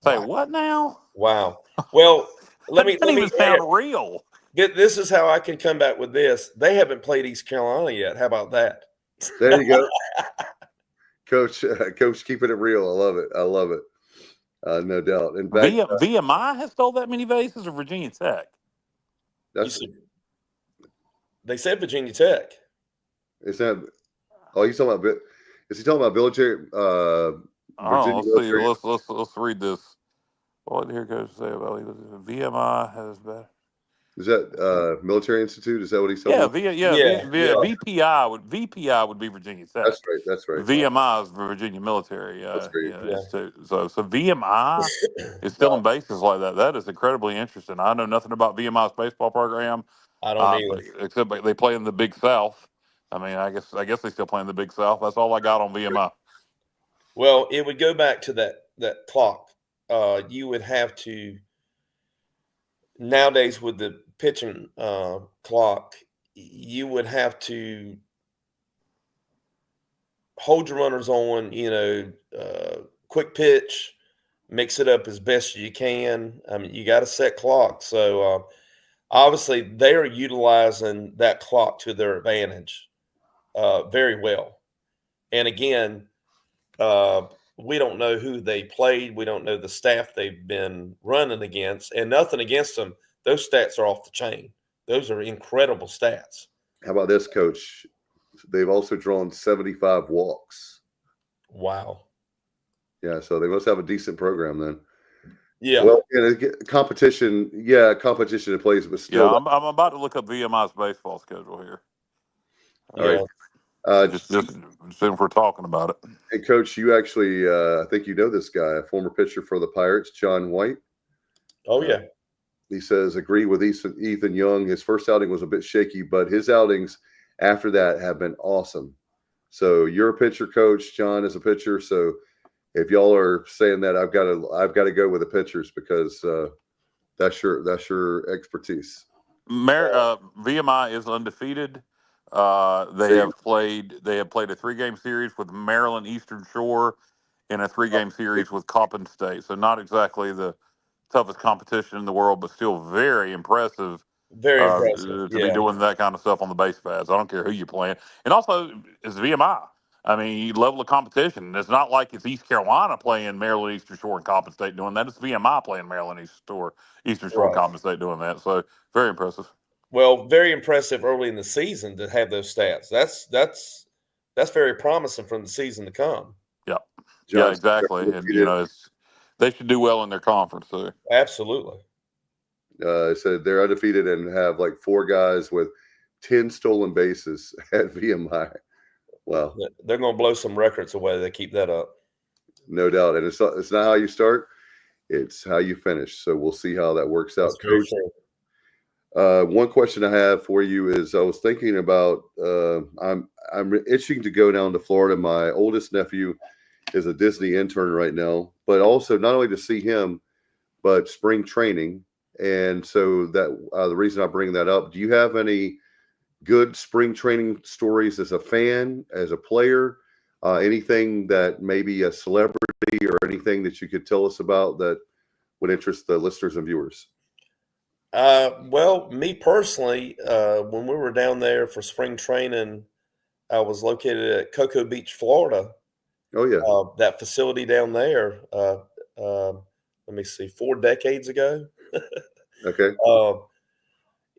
S11: Say what now?
S12: Wow. Well, let
S11: That
S12: me
S11: doesn't even sound real.
S12: This is how I can come back with this. They haven't played East Carolina yet. How about that?
S10: There you go. Coach, keeping it real. I love it. I love it. No doubt. In fact,
S11: VMI has stole that many bases, or Virginia Tech?
S12: They said Virginia Tech.
S10: Is that? Oh, he's talking about. Is he talking about military? Virginia military?
S11: Let's read this. What did here goes to say about it? VMI has been.
S10: Is that Military Institute? Is that what he's talking about?
S11: VPI would be Virginia Tech.
S10: That's right.
S11: VMI is Virginia Military. Institute. So VMI is stealing bases like that. That is incredibly interesting. I know nothing about VMI's baseball program.
S12: I don't either.
S11: Except they play in the Big South. I mean, I guess they still play in the Big South. That's all I got on VMI.
S12: Well, it would go back to that clock. You would have to nowadays with the pitching clock, you would have to hold your runners on, quick pitch, mix it up as best you can. I mean, you got a set clock. So obviously they are utilizing that clock to their advantage very well. And again, we don't know who they played. We don't know the staff they've been running against, and nothing against them. Those stats are off the chain. Those are incredible stats.
S10: How about this, Coach? They've also drawn 75 walks.
S12: Wow.
S10: Yeah, so they must have a decent program then.
S12: Yeah.
S10: Well, competition in place, but still.
S11: Yeah, I'm about to look up VMI's baseball schedule here.
S10: All right.
S11: Just since we're talking about it.
S10: And Coach, you actually, I think you know this guy, a former pitcher for the Pirates, John White.
S12: Oh, yeah.
S10: He says, agree with Ethan Young. His first outing was a bit shaky, but his outings after that have been awesome. So you're a pitcher, Coach. John is a pitcher. So if y'all are saying that, I've got to go with the pitchers because that's your expertise.
S11: VMI is undefeated. They have played a 3-game series with Maryland Eastern Shore and a 3-game series with Coppin State. So not exactly the toughest competition in the world, but still very impressive.
S12: Very impressive
S11: to be doing that kind of stuff on the base pads. I don't care who you're playing. And also, it's VMI. I mean, level of competition. It's not like it's East Carolina playing Maryland Eastern Shore and Coppin State doing that. It's VMI playing Maryland Eastern Shore and Coppin State doing that. So very impressive.
S12: Well, very impressive early in the season to have those stats. That's very promising from the season to come.
S11: Yeah, yeah, exactly. And they should do well in their conference too.
S12: Absolutely.
S10: So they're undefeated and have like 4 guys with 10 stolen bases at VMI. Wow,
S12: they're going to blow some records away. They keep that up,
S10: no doubt. And it's not how you start; it's how you finish. So we'll see how that works out, Coach. One question I have for you is I was thinking about I'm itching to go down to Florida. My oldest nephew is a Disney intern right now, but also not only to see him, but spring training. And so that the reason I bring that up, do you have any good spring training stories as a fan, as a player, anything that maybe a celebrity or anything that you could tell us about that would interest the listeners and viewers?
S12: Well, me personally, when we were down there for spring training, I was located at Cocoa Beach, Florida.
S10: Oh yeah.
S12: That facility down there, let me see, 4 decades ago.
S10: Okay.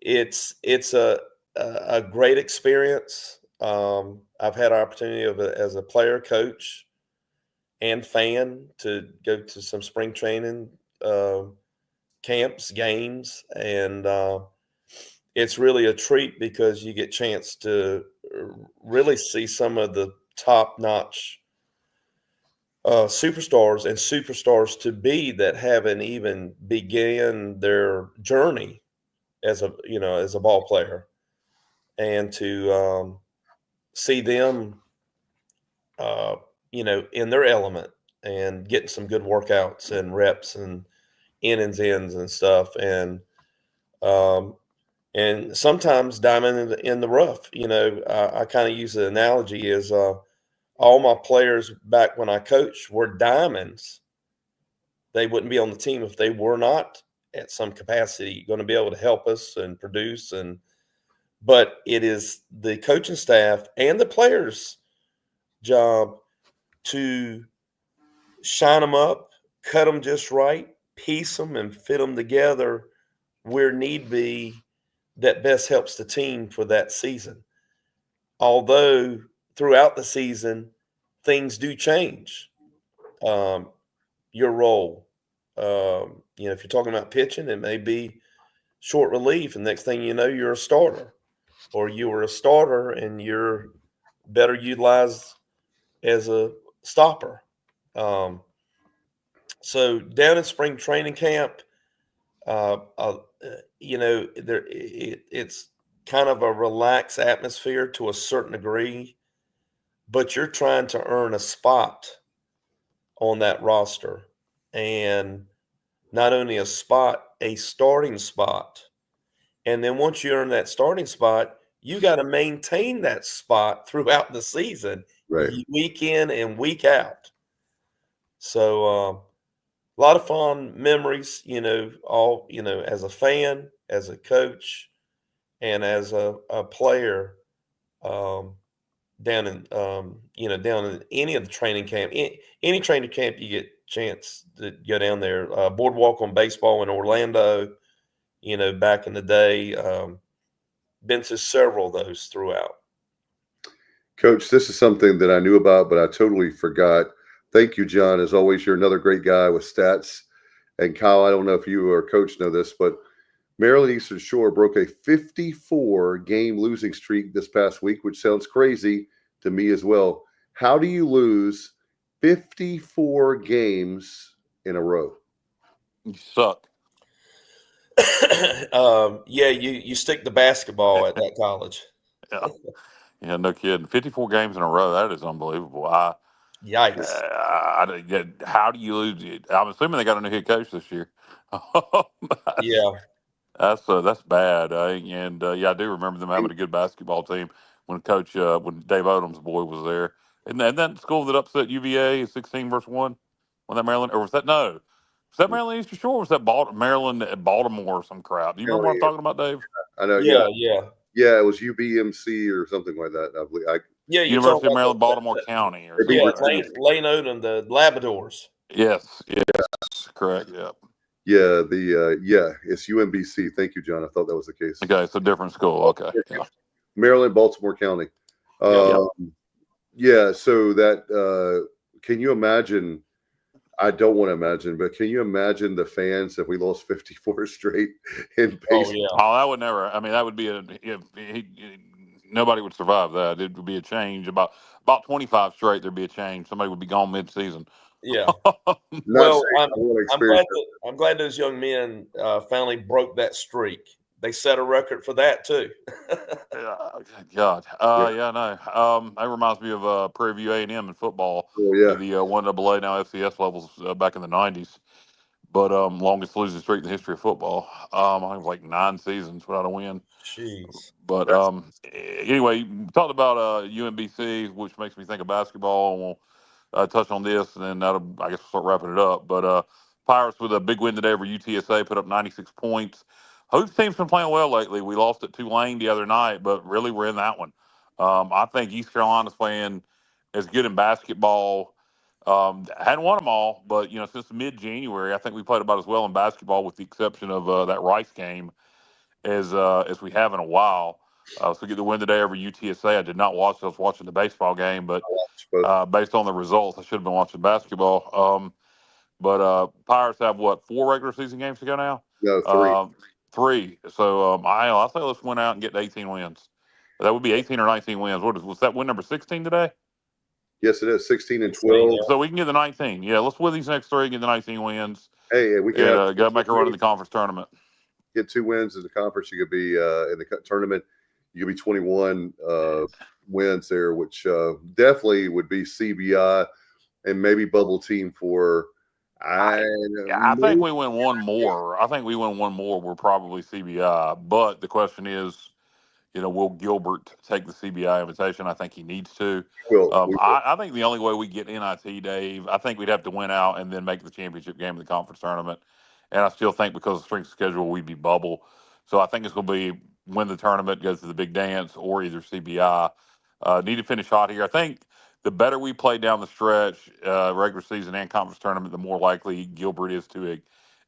S12: It's a great experience. I've had an opportunity as a player, coach, and fan to go to some spring training camps, games, and it's really a treat because you get a chance to really see some of the top-notch superstars and superstars to be that haven't even began their journey as a ball player, and to see them in their element and getting some good workouts and reps and innings and stuff, and sometimes diamond in the rough. I kind of use the analogy is all my players back when I coached were diamonds. They wouldn't be on the team if they were not at some capacity going to be able to help us and produce. But it is the coaching staff and the players' job to shine them up, cut them just right, piece them, and fit them together where need be that best helps the team for that season. Although throughout the season, things do change. Your role, if you're talking about pitching, it may be short relief, and next thing you know, you're a starter, or you were a starter and you're better utilized as a stopper. So down in spring training camp, it's kind of a relaxed atmosphere to a certain degree, but you're trying to earn a spot on that roster, and not only a spot, a starting spot. And then once you earn that starting spot, you got to maintain that spot throughout the season,
S10: right,
S12: week in and week out. So a lot of fond memories, as a fan, as a coach, and as a player, down in any of the training camp, any training camp you get a chance to go down there. Boardwalk on Baseball in Orlando, back in the day. Been to several of those throughout.
S10: Coach, this is something that I knew about, but I totally forgot. Thank you, John. As always, you're another great guy with stats. And Kyle, I don't know if you or Coach know this, but Maryland Eastern Shore broke a 54-game losing streak this past week, which sounds crazy to me as well. How do you lose 54 games in a row?
S11: You suck.
S12: You stick to basketball at that college.
S11: Yeah, no kidding. 54 games in a row. That is unbelievable.
S12: Yikes.
S11: How do you lose it? I'm assuming they got a new head coach this year.
S12: Yeah.
S11: That's bad. I do remember them having a good basketball team when when Dave Odom's boy was there. And that school that upset UVA 16-1 when that Maryland, or was that no? Was that Maryland Eastern Shore? Or was that Maryland at Baltimore or some crap? Do you remember what I'm talking about, Dave?
S10: I know.
S12: Yeah.
S10: Yeah, it was UBMC or something like that. I believe.
S11: University of Maryland, Baltimore County. Or
S12: Lane Odom, the Labradors.
S11: Yes, correct. Yeah.
S10: Yeah, it's UMBC. Thank you, John. I thought that was the case.
S11: Okay, so different school. Okay, yeah.
S10: Maryland, Baltimore County. Yeah, so that can you imagine? I don't want to imagine, but can you imagine the fans if we lost 54 straight in baseball?
S11: Oh, yeah. Oh, that would never. I mean, that would be nobody would survive that. It would be a change. About 25 straight, there'd be a change. Somebody would be gone mid-season.
S12: Yeah. Well, I'm glad those young men finally broke that streak. They set a record for that too.
S11: God. That reminds me of Prairie View A&M in football.
S10: Oh, yeah.
S11: The 1AA, now FCS levels back in the 90s. But longest losing streak in the history of football. I think like 9 seasons without a win.
S12: Jeez.
S11: But anyway, you talked about UMBC, which makes me think of basketball, and we'll touch on this, and then that'll, I guess, we'll start wrapping it up. But Pirates with a big win today over UTSA, put up 96 points. Whose team's been playing well lately? We lost at Tulane the other night, but really we're in that one. I think East Carolina's playing as good in basketball. Hadn't won them all, but since mid-January, I think we played about as well in basketball, with the exception of that Rice game, as we have in a while. So get the win today over UTSA. I did not watch. I was watching the baseball game, but based on the results, I should have been watching basketball. But Pirates have 4 regular season games to go now?
S10: No, 3.
S11: 3. So I say let's win out and get to 18 wins. That would be 18 or 19 wins. Was that win number 16 today?
S10: Yes, it is 16 and 12.
S11: So we can get the 19. Yeah, let's win these next 3 and get the 19 wins.
S10: Hey, we can
S11: go make a run in the conference tournament.
S10: Get 2 wins in the conference. You could be in the tournament. You could be 21 wins there, which definitely would be CBI and maybe bubble team for.
S11: I think we win one more. We're probably CBI. But the question is, will Gilbert take the CBI invitation? I think he needs to. I think the only way we get NIT, Dave, I think we'd have to win out and then make the championship game of the conference tournament. and I still think because of strength of schedule, we'd be bubble. So I think it's going to be win the tournament, go to the big dance, or either CBI. Need to finish hot here. I think the better we play down the stretch, regular season and conference tournament, the more likely Gilbert is to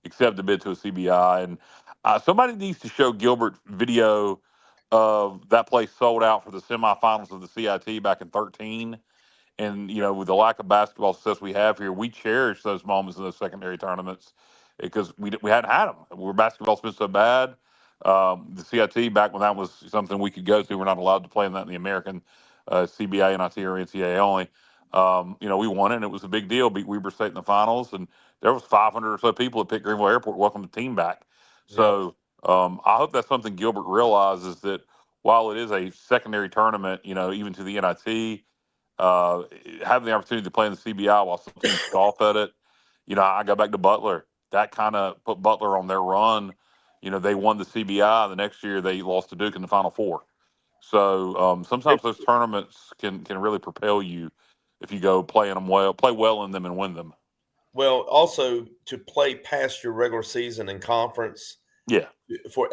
S11: accept the bid to a CBI. And somebody needs to show Gilbert video of that place sold out for the semifinals of the CIT back in 2013. And, with the lack of basketball success we have here, we cherish those moments in those secondary tournaments because we hadn't had them. Where basketball's been so bad. The CIT, back when that was something we could go to, we're not allowed to play in that in the American CBA, NIT, or NCAA only. We won it, and it was a big deal. Beat Weber State in the finals, and there was 500 or so people at Pitt Greenville Airport welcome the team back. So I hope that's something Gilbert realizes, that while it is a secondary tournament, even to the NIT, having the opportunity to play in the CBI while some teams scoff at it, I go back to Butler. That kind of put Butler on their run. They won the CBI. The next year they lost to Duke in the Final Four. So sometimes those tournaments can really propel you if you go play well in them and win them.
S12: Well, also to play past your regular season and conference,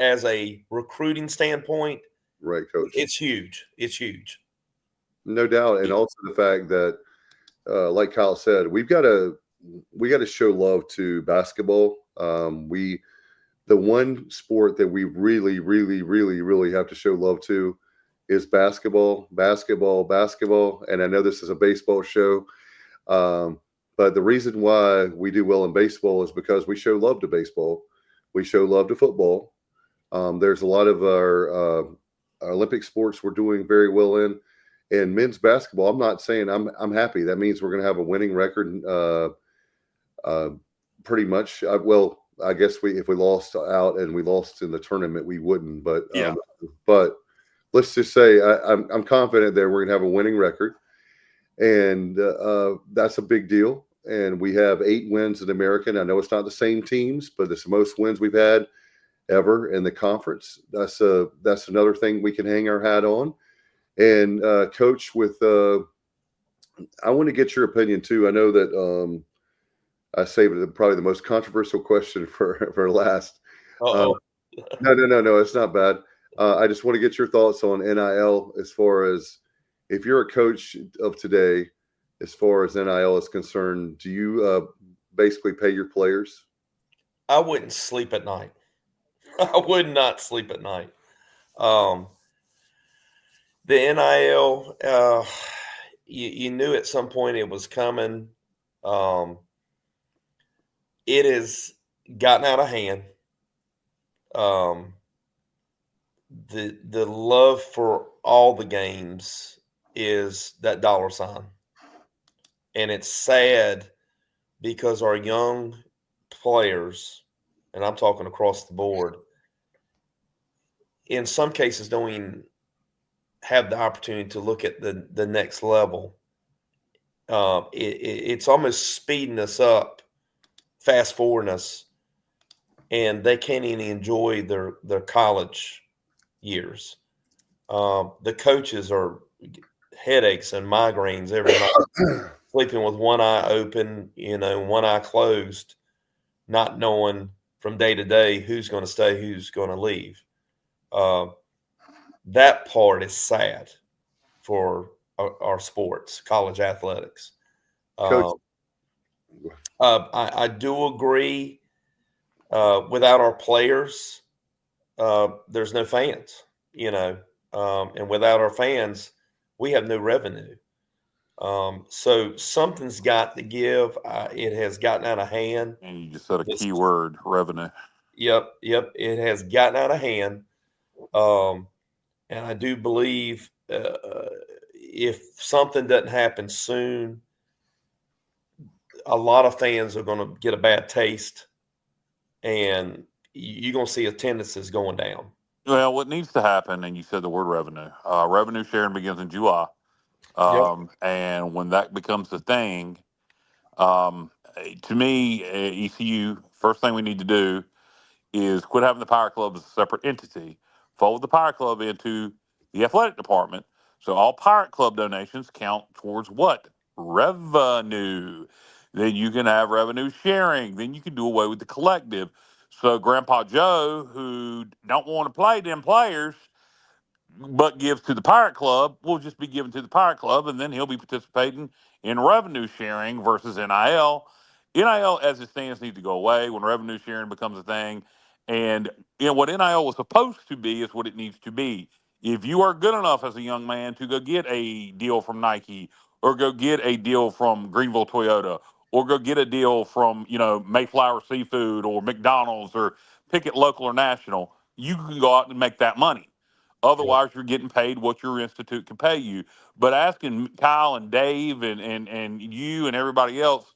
S12: as a recruiting standpoint,
S10: right, Coach?
S12: It's huge. It's huge,
S10: no doubt, and also the fact that, like Kyle said, we got to show love to basketball. The one sport that we really, really, really, really have to show love to is basketball. And I know this is a baseball show, but the reason why we do well in baseball is because we show love to baseball. We show love to football. There's a lot of our Olympic sports we're doing very well in. And men's basketball, I'm not saying I'm happy. That means we're going to have a winning record pretty much. I guess if we lost out and we lost in the tournament, we wouldn't. But but let's just say I'm confident that we're going to have a winning record, and that's a big deal. And we have 8 wins in American. I know it's not the same teams, but it's the most wins we've had ever in the conference. That's another thing we can hang our hat on. And Coach, I want to get your opinion too. I know that. I saved it probably the most controversial question for last. No, it's not bad. I just want to get your thoughts on NIL as far as if you're a coach of today, as far as NIL is concerned. Do you basically pay your players?
S12: I wouldn't sleep at night. I would not sleep at night. The NIL, you knew at some point it was coming. It has gotten out of hand. The love for all the games is that dollar sign. And it's sad because our young players, and I'm talking across the board, in some cases don't even have the opportunity to look at the next level. It's almost speeding us up, fast forwarding us, and they can't even enjoy their college years. The coaches are headaches and migraines every night, sleeping with one eye open, one eye closed, not knowing from day to day who's going to stay, who's going to leave. That part is sad for our sports, college athletics.
S10: Coach,
S12: I do agree. Without our players, there's no fans, and without our fans, we have no revenue. So something's got to give. It has gotten out of hand.
S11: And you just said a key word, revenue.
S12: Yep. It has gotten out of hand. And I do believe if something doesn't happen soon, a lot of fans are going to get a bad taste, and you're going to see attendances going down.
S11: Well, what needs to happen, and you said the word revenue. Revenue sharing begins in July. And when that becomes the thing, to me, ECU, first thing we need to do is quit having the Pirate Club as a separate entity. Fold the Pirate Club into the athletic department. So all Pirate Club donations count towards what? Revenue. Then you can have revenue sharing. Then you can do away with the collective. So Grandpa Joe, who don't want to play them players, but gives to the Pirate Club, will just be given to the Pirate Club, and then he'll be participating in revenue sharing versus NIL. NIL, as it stands, needs to go away when revenue sharing becomes a thing. And what NIL was supposed to be is what it needs to be. If you are good enough as a young man to go get a deal from Nike, or go get a deal from Greenville Toyota, or go get a deal from Mayflower Seafood or McDonald's, or pick it local or national, you can go out and make that money. Otherwise, you're getting paid what your institute can pay you. But asking Kyle and Dave and you and everybody else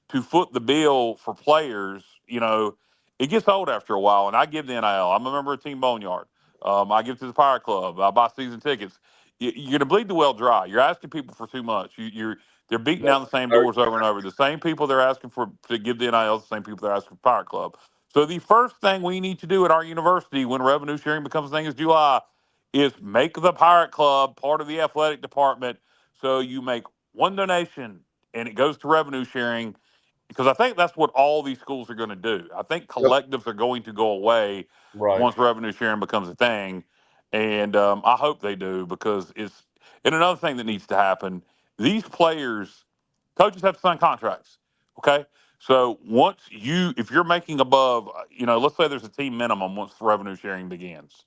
S11: to foot the bill for players, it gets old after a while. And I give the NIL. I'm a member of Team Boneyard. I give to the Pirate Club. I buy season tickets. You're going to bleed the well dry. You're asking people for too much. They're beating down the same doors over and over. The same people they're asking for to give the NIL, the same people they're asking for Pirate Club. So the first thing we need to do at our university when revenue sharing becomes a thing is July is make the Pirate Club part of the athletic department. So you make one donation and it goes to revenue sharing, because I think that's what all these schools are going to do. I think collectives are going to go away once revenue sharing becomes a thing. And I hope they do, because and another thing that needs to happen, these players, coaches have to sign contracts. Okay. So if you're making above, let's say there's a team minimum once revenue sharing begins.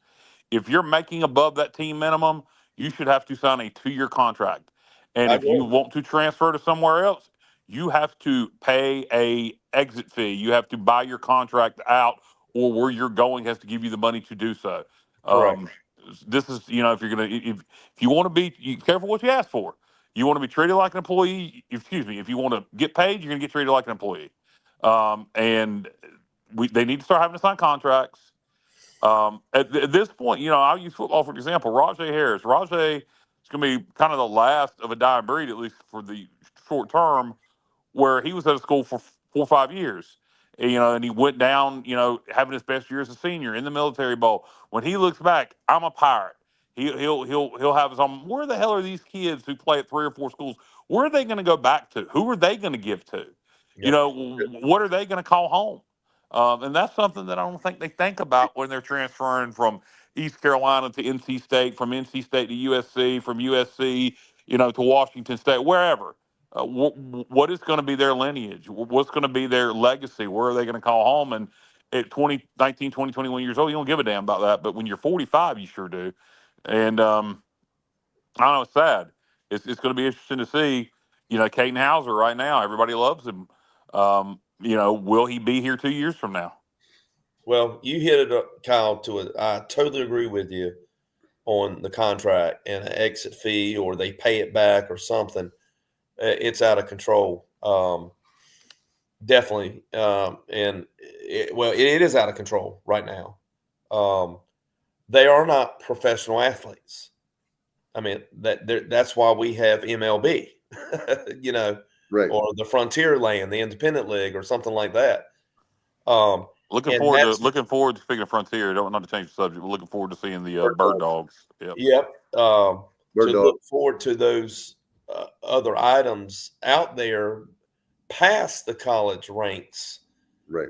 S11: If you're making above that team minimum, you should have to sign a 2-year contract. And if you want to transfer to somewhere else, you have to pay a exit fee. You have to buy your contract out, or where you're going has to give you the money to do so. This is, if you're going to, if you want to be careful what you ask for. You want to be treated like an employee. If you want to get paid, you're going to get treated like an employee. And they need to start having to sign contracts. At this point, I'll use football for example. Rajay Harris. Rajay is going to be kind of the last of a dying breed, at least for the short term, where he was at a school for 4 or 5 years. And he went down, having his best year as a senior in the Military Bowl. When he looks back, I'm a Pirate. He'll have his own. Where the hell are these kids who play at 3 or 4 schools? Where are they going to go back to? Who are they going to give to? What are they going to call home? And that's something that I don't think they think about when they're transferring from East Carolina to NC State, from NC State to USC, from USC, to Washington State, wherever. What is going to be their lineage? What's going to be their legacy? Where are they going to call home? And at 19, 20, 21 years old, you don't give a damn about that. But when you're 45, you sure do. And I don't know, it's sad. It's going to be interesting to see, Caden Hauser right now. Everybody loves him. Will he be here 2 years from now?
S12: Well, you hit it up, Kyle, I totally agree with you on the contract and an exit fee, or they pay it back or something. It's out of control. Definitely. It is out of control right now. They are not professional athletes. I mean, that's why we have MLB,
S10: right,
S12: or the Frontier Land, the Independent League, or something like that.
S11: Looking forward to speaking of Frontier. Not to change the subject, but looking forward to seeing the bird dogs.
S12: Yep. Look forward to those other items out there past the college ranks.
S10: Right.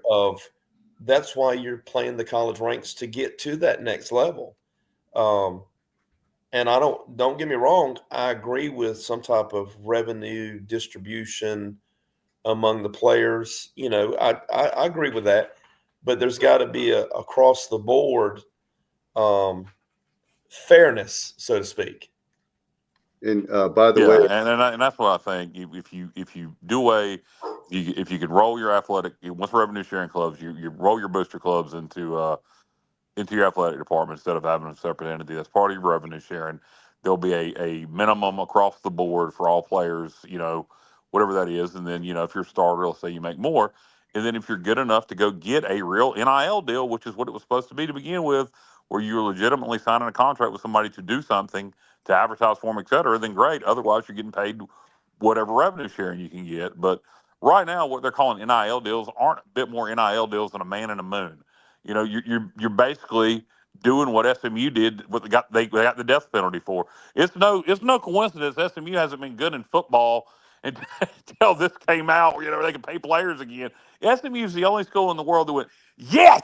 S12: That's why you're playing the college ranks, to get to that next level. And don't get me wrong, I agree with some type of revenue distribution among the players. I agree with that, but there's got to be a across the board fairness, so to speak.
S10: And by the way,
S11: and that's what I think. If you do away, if you could roll your athletic, once revenue sharing clubs, you roll your booster clubs into your athletic department instead of having a separate entity that's part of your revenue sharing. There'll be a minimum across the board for all players, whatever that is. And then, if you're a starter, let's say you make more. And then if you're good enough to go get a real NIL deal, which is what it was supposed to be to begin with, where you're legitimately signing a contract with somebody to do something, to advertise for them, et cetera, then great. Otherwise, you're getting paid whatever revenue sharing you can get. But right now, what they're calling NIL deals aren't a bit more NIL deals than a man in the moon. You're basically doing what SMU did. What they got the death penalty for. It's no coincidence SMU hasn't been good in football until this came out. They can pay players again. SMU is the only school in the world that went, yes,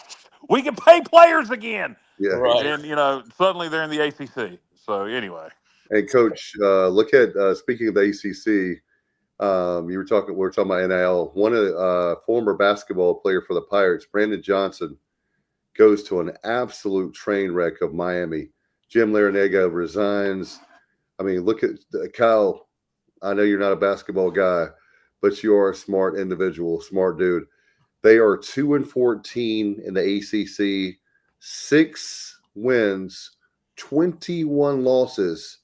S11: we can pay players again.
S10: Yeah.
S12: Right.
S11: And suddenly they're in the ACC. So anyway.
S10: Hey, Coach, look at speaking of the ACC. We were talking about NIL. One of former basketball player for the Pirates, Brandon Johnson, goes to an absolute train wreck of Miami. Jim Larinaga resigns. I mean, look at Kyle. I know you're not a basketball guy, but you are a smart individual, smart dude. They are 2-14 in the ACC, 6 wins, 21 losses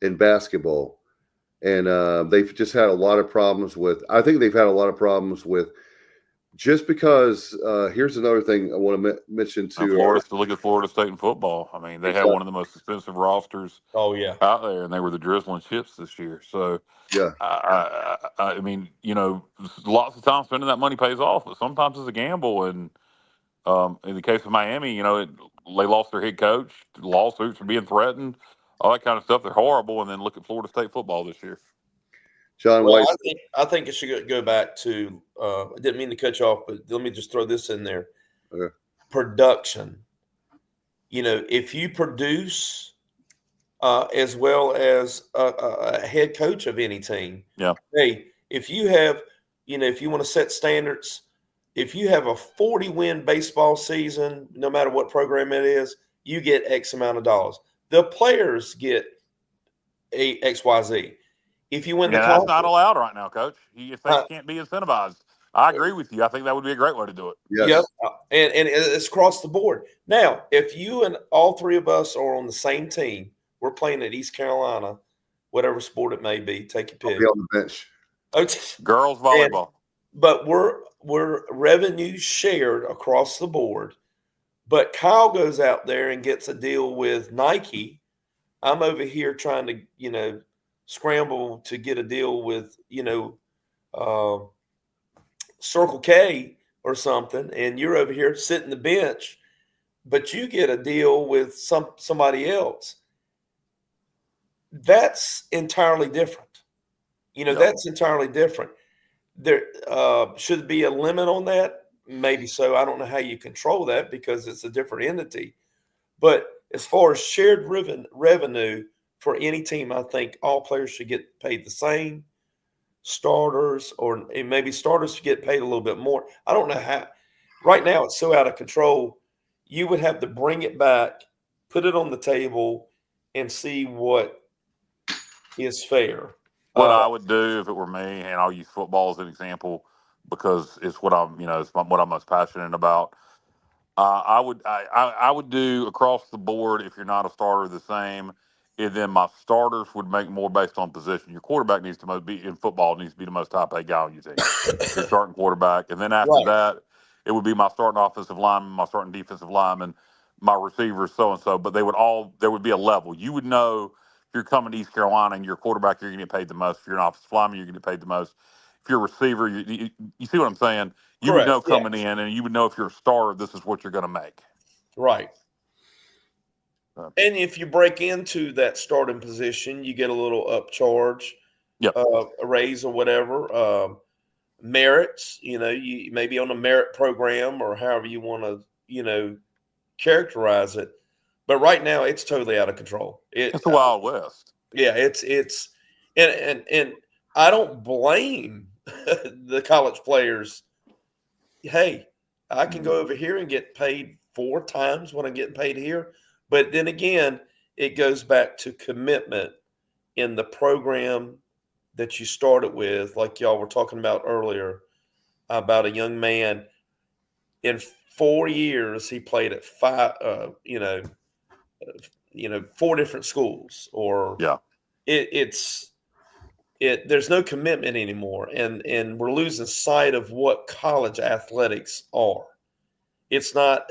S10: in basketball. And they've just had a lot of problems with – I think they've had a lot of problems with – just because here's another thing I want to mention too.
S11: Look at Florida State in football. I mean, they had one of the most expensive rosters out there, and they were the drizzling chips this year. So,
S10: yeah,
S11: I mean, lots of times spending that money pays off, but sometimes it's a gamble. And in the case of Miami, they lost their head coach, lawsuits are being threatened, all that kind of stuff. They're horrible. And then look at Florida State football this year.
S10: John White.
S12: I think it should go back to I didn't mean to cut you off, but let me just throw this in there.
S10: Okay.
S12: Production. If you produce as well as a head coach of any team, hey, if you have, if you want to set standards, if you have a 40-win baseball season, no matter what program it is, you get X amount of dollars. The players get a XYZ. If you win the
S11: that's not allowed right now, Coach. If they can't be incentivized, I agree with you. I think that would be a great way to do it.
S10: Yes.
S12: Yep. And it's across the board. Now, if you and all three of us are on the same team, we're playing at East Carolina, whatever sport it may be, take your pick.
S10: I'll be on the bench.
S11: Girls volleyball.
S12: But we're revenue shared across the board. But Kyle goes out there and gets a deal with Nike. I'm over here trying to, scramble to get a deal with, Circle K or something, and you're over here sitting the bench, but you get a deal with somebody else. That's entirely different. That's entirely different. There should be a limit on that. Maybe so. I don't know how you control that because it's a different entity. But as far as shared revenue for any team, I think all players should get paid the same. Starters, or maybe starters should get paid a little bit more. I don't know how. Right now, it's so out of control. You would have to bring it back, put it on the table, and see what is fair.
S11: What I would do if it were me, and I'll use football as an example because it's what it's what I'm most passionate about. I would do across the board, if you're not a starter, the same. And then my starters would make more based on position. Your quarterback needs to be in football needs to be the most high-paid guy on your team. Your starting quarterback, and then after that, it would be my starting offensive lineman, my starting defensive lineman, my receivers, so and so. But there would be a level. You would know if you're coming to East Carolina and your quarterback, you're going to get paid the most. If you're an offensive lineman, you're going to get paid the most. If you're a receiver, you see what I'm saying? You would know coming in, and you would know if you're a starter, this is what you're going to make.
S12: Right. And if you break into that starting position, you get a little upcharge, a raise or whatever. Merits, you may be on a merit program or however you want to, characterize it. But right now, it's totally out of control.
S11: It's the Wild West.
S12: Yeah, it's and I don't blame the college players. Hey, I can go over here and get paid 4 times what I'm getting paid here. But then again, it goes back to commitment in the program that you started with, like y'all were talking about earlier, about a young man. In 4 years, he played at 4 different schools. Or there's no commitment anymore, and we're losing sight of what college athletics are. It's not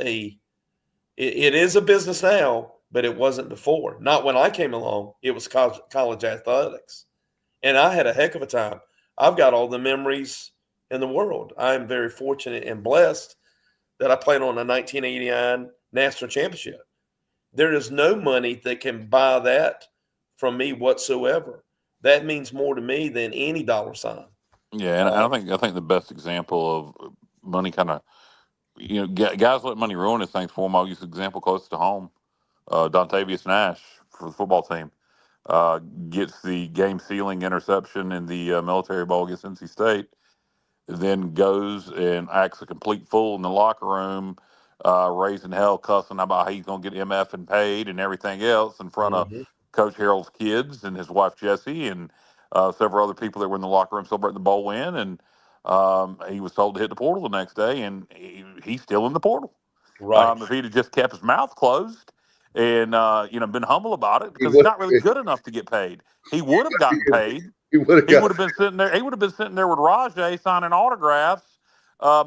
S12: It is a business now, but it wasn't before. Not when I came along. It was college athletics. And I had a heck of a time. I've got all the memories in the world. I am very fortunate and blessed that I played on a 1989 national championship. There is no money that can buy that from me whatsoever. that means more to me than any dollar sign.
S11: Yeah, and I think the best example of money kind of, guys let money ruin this things for them. I'll use an example close to home. Dontavius Nash for the football team gets the game-sealing interception in the Military Bowl against NC State, then goes and acts a complete fool in the locker room, raising hell, cussing about how he's going to get MF and paid and everything else in front of Coach Harrell's kids and his wife Jessie and several other people that were in the locker room celebrating the bowl win. And he was told to hit the portal the next day, and he's still in the portal.
S12: Right.
S11: If he'd have just kept his mouth closed and been humble about it, because he's not really good enough to get paid, he would have gotten paid. He would have been sitting there. He would have been sitting there with Rajay signing autographs,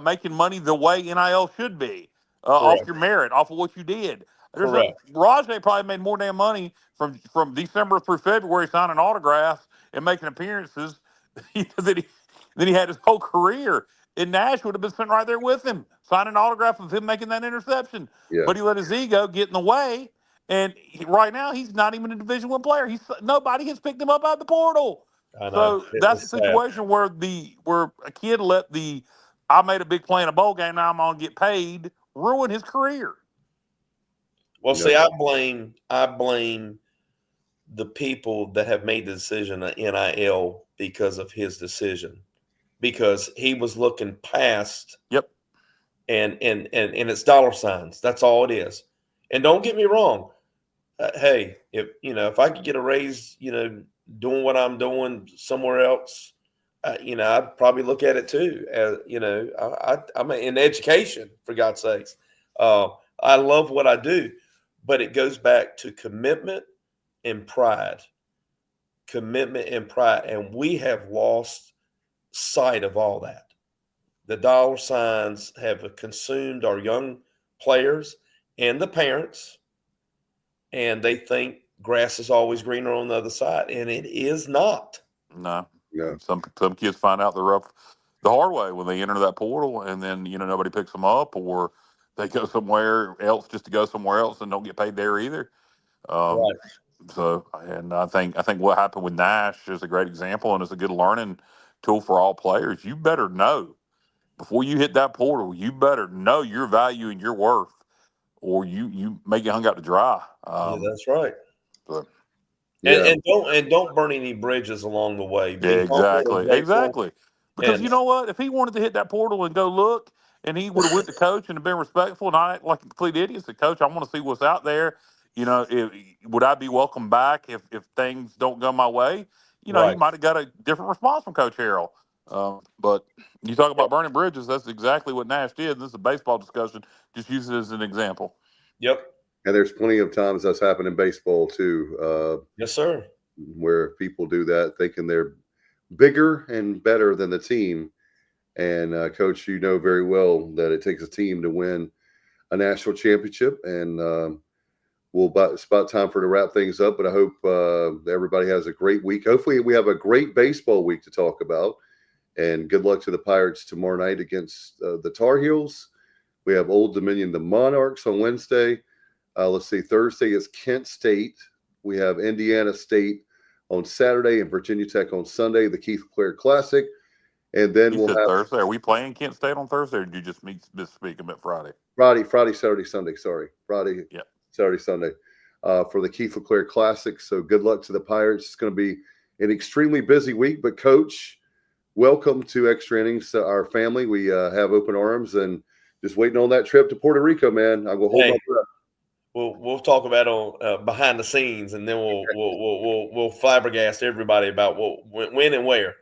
S11: making money the way NIL should be, off your merit, off of what you did. Rajay probably made more damn money from December through February signing autographs and making appearances than he had his whole career. And Nash would have been sitting right there with him, signing an autograph of him making that interception. Yeah. But he let his ego get in the way, and right now he's not even a Division I player. Nobody has picked him up out of the portal. So that's the situation where a kid let I made a big play in a bowl game, now I'm gonna get paid, ruin his career.
S12: Well, see, I blame the people that have made the decision on NIL because of his decision, because he was looking past.
S11: Yep.
S12: And it's dollar signs. That's all it is. And don't get me wrong. Hey, if I could get a raise, doing what I'm doing somewhere else, I'd probably look at it too. I'm in education, for God's sakes. I love what I do, but it goes back to commitment and pride. Commitment and pride. And we have lost sight of all that. The dollar signs have consumed our young players and the parents, and they think grass is always greener on the other side, and it is not.
S11: No. Yeah. Some kids find out the hard way when they enter that portal, and then nobody picks them up, or they go somewhere else just to go somewhere else and don't get paid there either.
S12: Right.
S11: So, and I think what happened with Nash is a great example, and it's a good learning tool for all players. You better know before you hit that portal. You better know your value and your worth, or you may get hung out to dry.
S12: Yeah, that's right.
S11: But,
S12: yeah. And don't burn any bridges along the way.
S11: Yeah, exactly. Because you know what? If he wanted to hit that portal and go look, and he would have went to coach and been respectful and not act like a complete idiot, said, "Coach, I want to see what's out there. Would I be welcome back if things don't go my way?" He might have got a different response from Coach Harrell. But you talk about burning bridges, that's exactly what Nash did. This is a baseball discussion. Just use it as an example.
S12: Yep.
S10: And there's plenty of times that's happened in baseball too.
S12: Yes, sir.
S10: Where people do that thinking they're bigger and better than the team. And Coach, very well that it takes a team to win a national championship. And it's about time to wrap things up. But I hope everybody has a great week. Hopefully we have a great baseball week to talk about. And good luck to the Pirates tomorrow night against the Tar Heels. We have Old Dominion, the Monarchs on Wednesday. Let's see, Thursday is Kent State. We have Indiana State on Saturday and Virginia Tech on Sunday, the Keith LeClair Classic. And then we'll have
S11: Thursday. Are we playing Kent State on Thursday, or did you just misspeak about Friday?
S10: Friday, Saturday, Sunday. Sorry. Friday,
S11: yep.
S10: Saturday, Sunday for the Keith LeClair Classic. So good luck to the Pirates. It's going to be an extremely busy week. But, Coach, welcome to Extra Innings, our family. We have open arms and just waiting on that trip to Puerto Rico, man. I will hold my breath.
S12: We'll talk about on behind the scenes, and then we'll flabbergast everybody about when and where.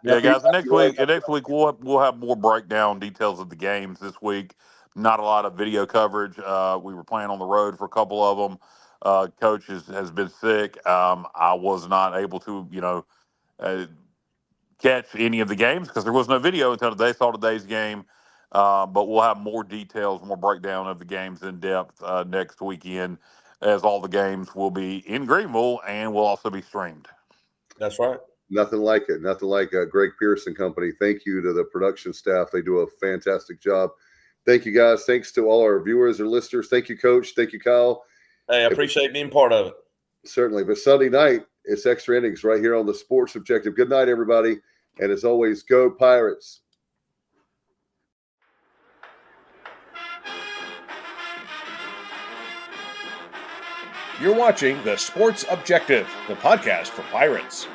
S11: Yeah, guys. Next week we'll have more breakdown details of the games. This week, not a lot of video coverage. We were playing on the road for a couple of them. Coach has been sick. I was not able to catch any of the games because there was no video until they saw today's game. But we'll have more details, more breakdown of the games in depth next weekend, as all the games will be in Greenville and will also be streamed.
S12: That's right.
S10: Nothing like it. Nothing like Greg Pearson Company. Thank you to the production staff. They do a fantastic job. Thank you, guys. Thanks to all our viewers and listeners. Thank you, Coach. Thank you, Kyle.
S12: Hey, I appreciate being part of it.
S10: Certainly. But Sunday night, It's Extra Innings right here on the Sports Objective. Good night, everybody. And as always, go Pirates.
S8: You're watching the Sports Objective, the podcast for Pirates.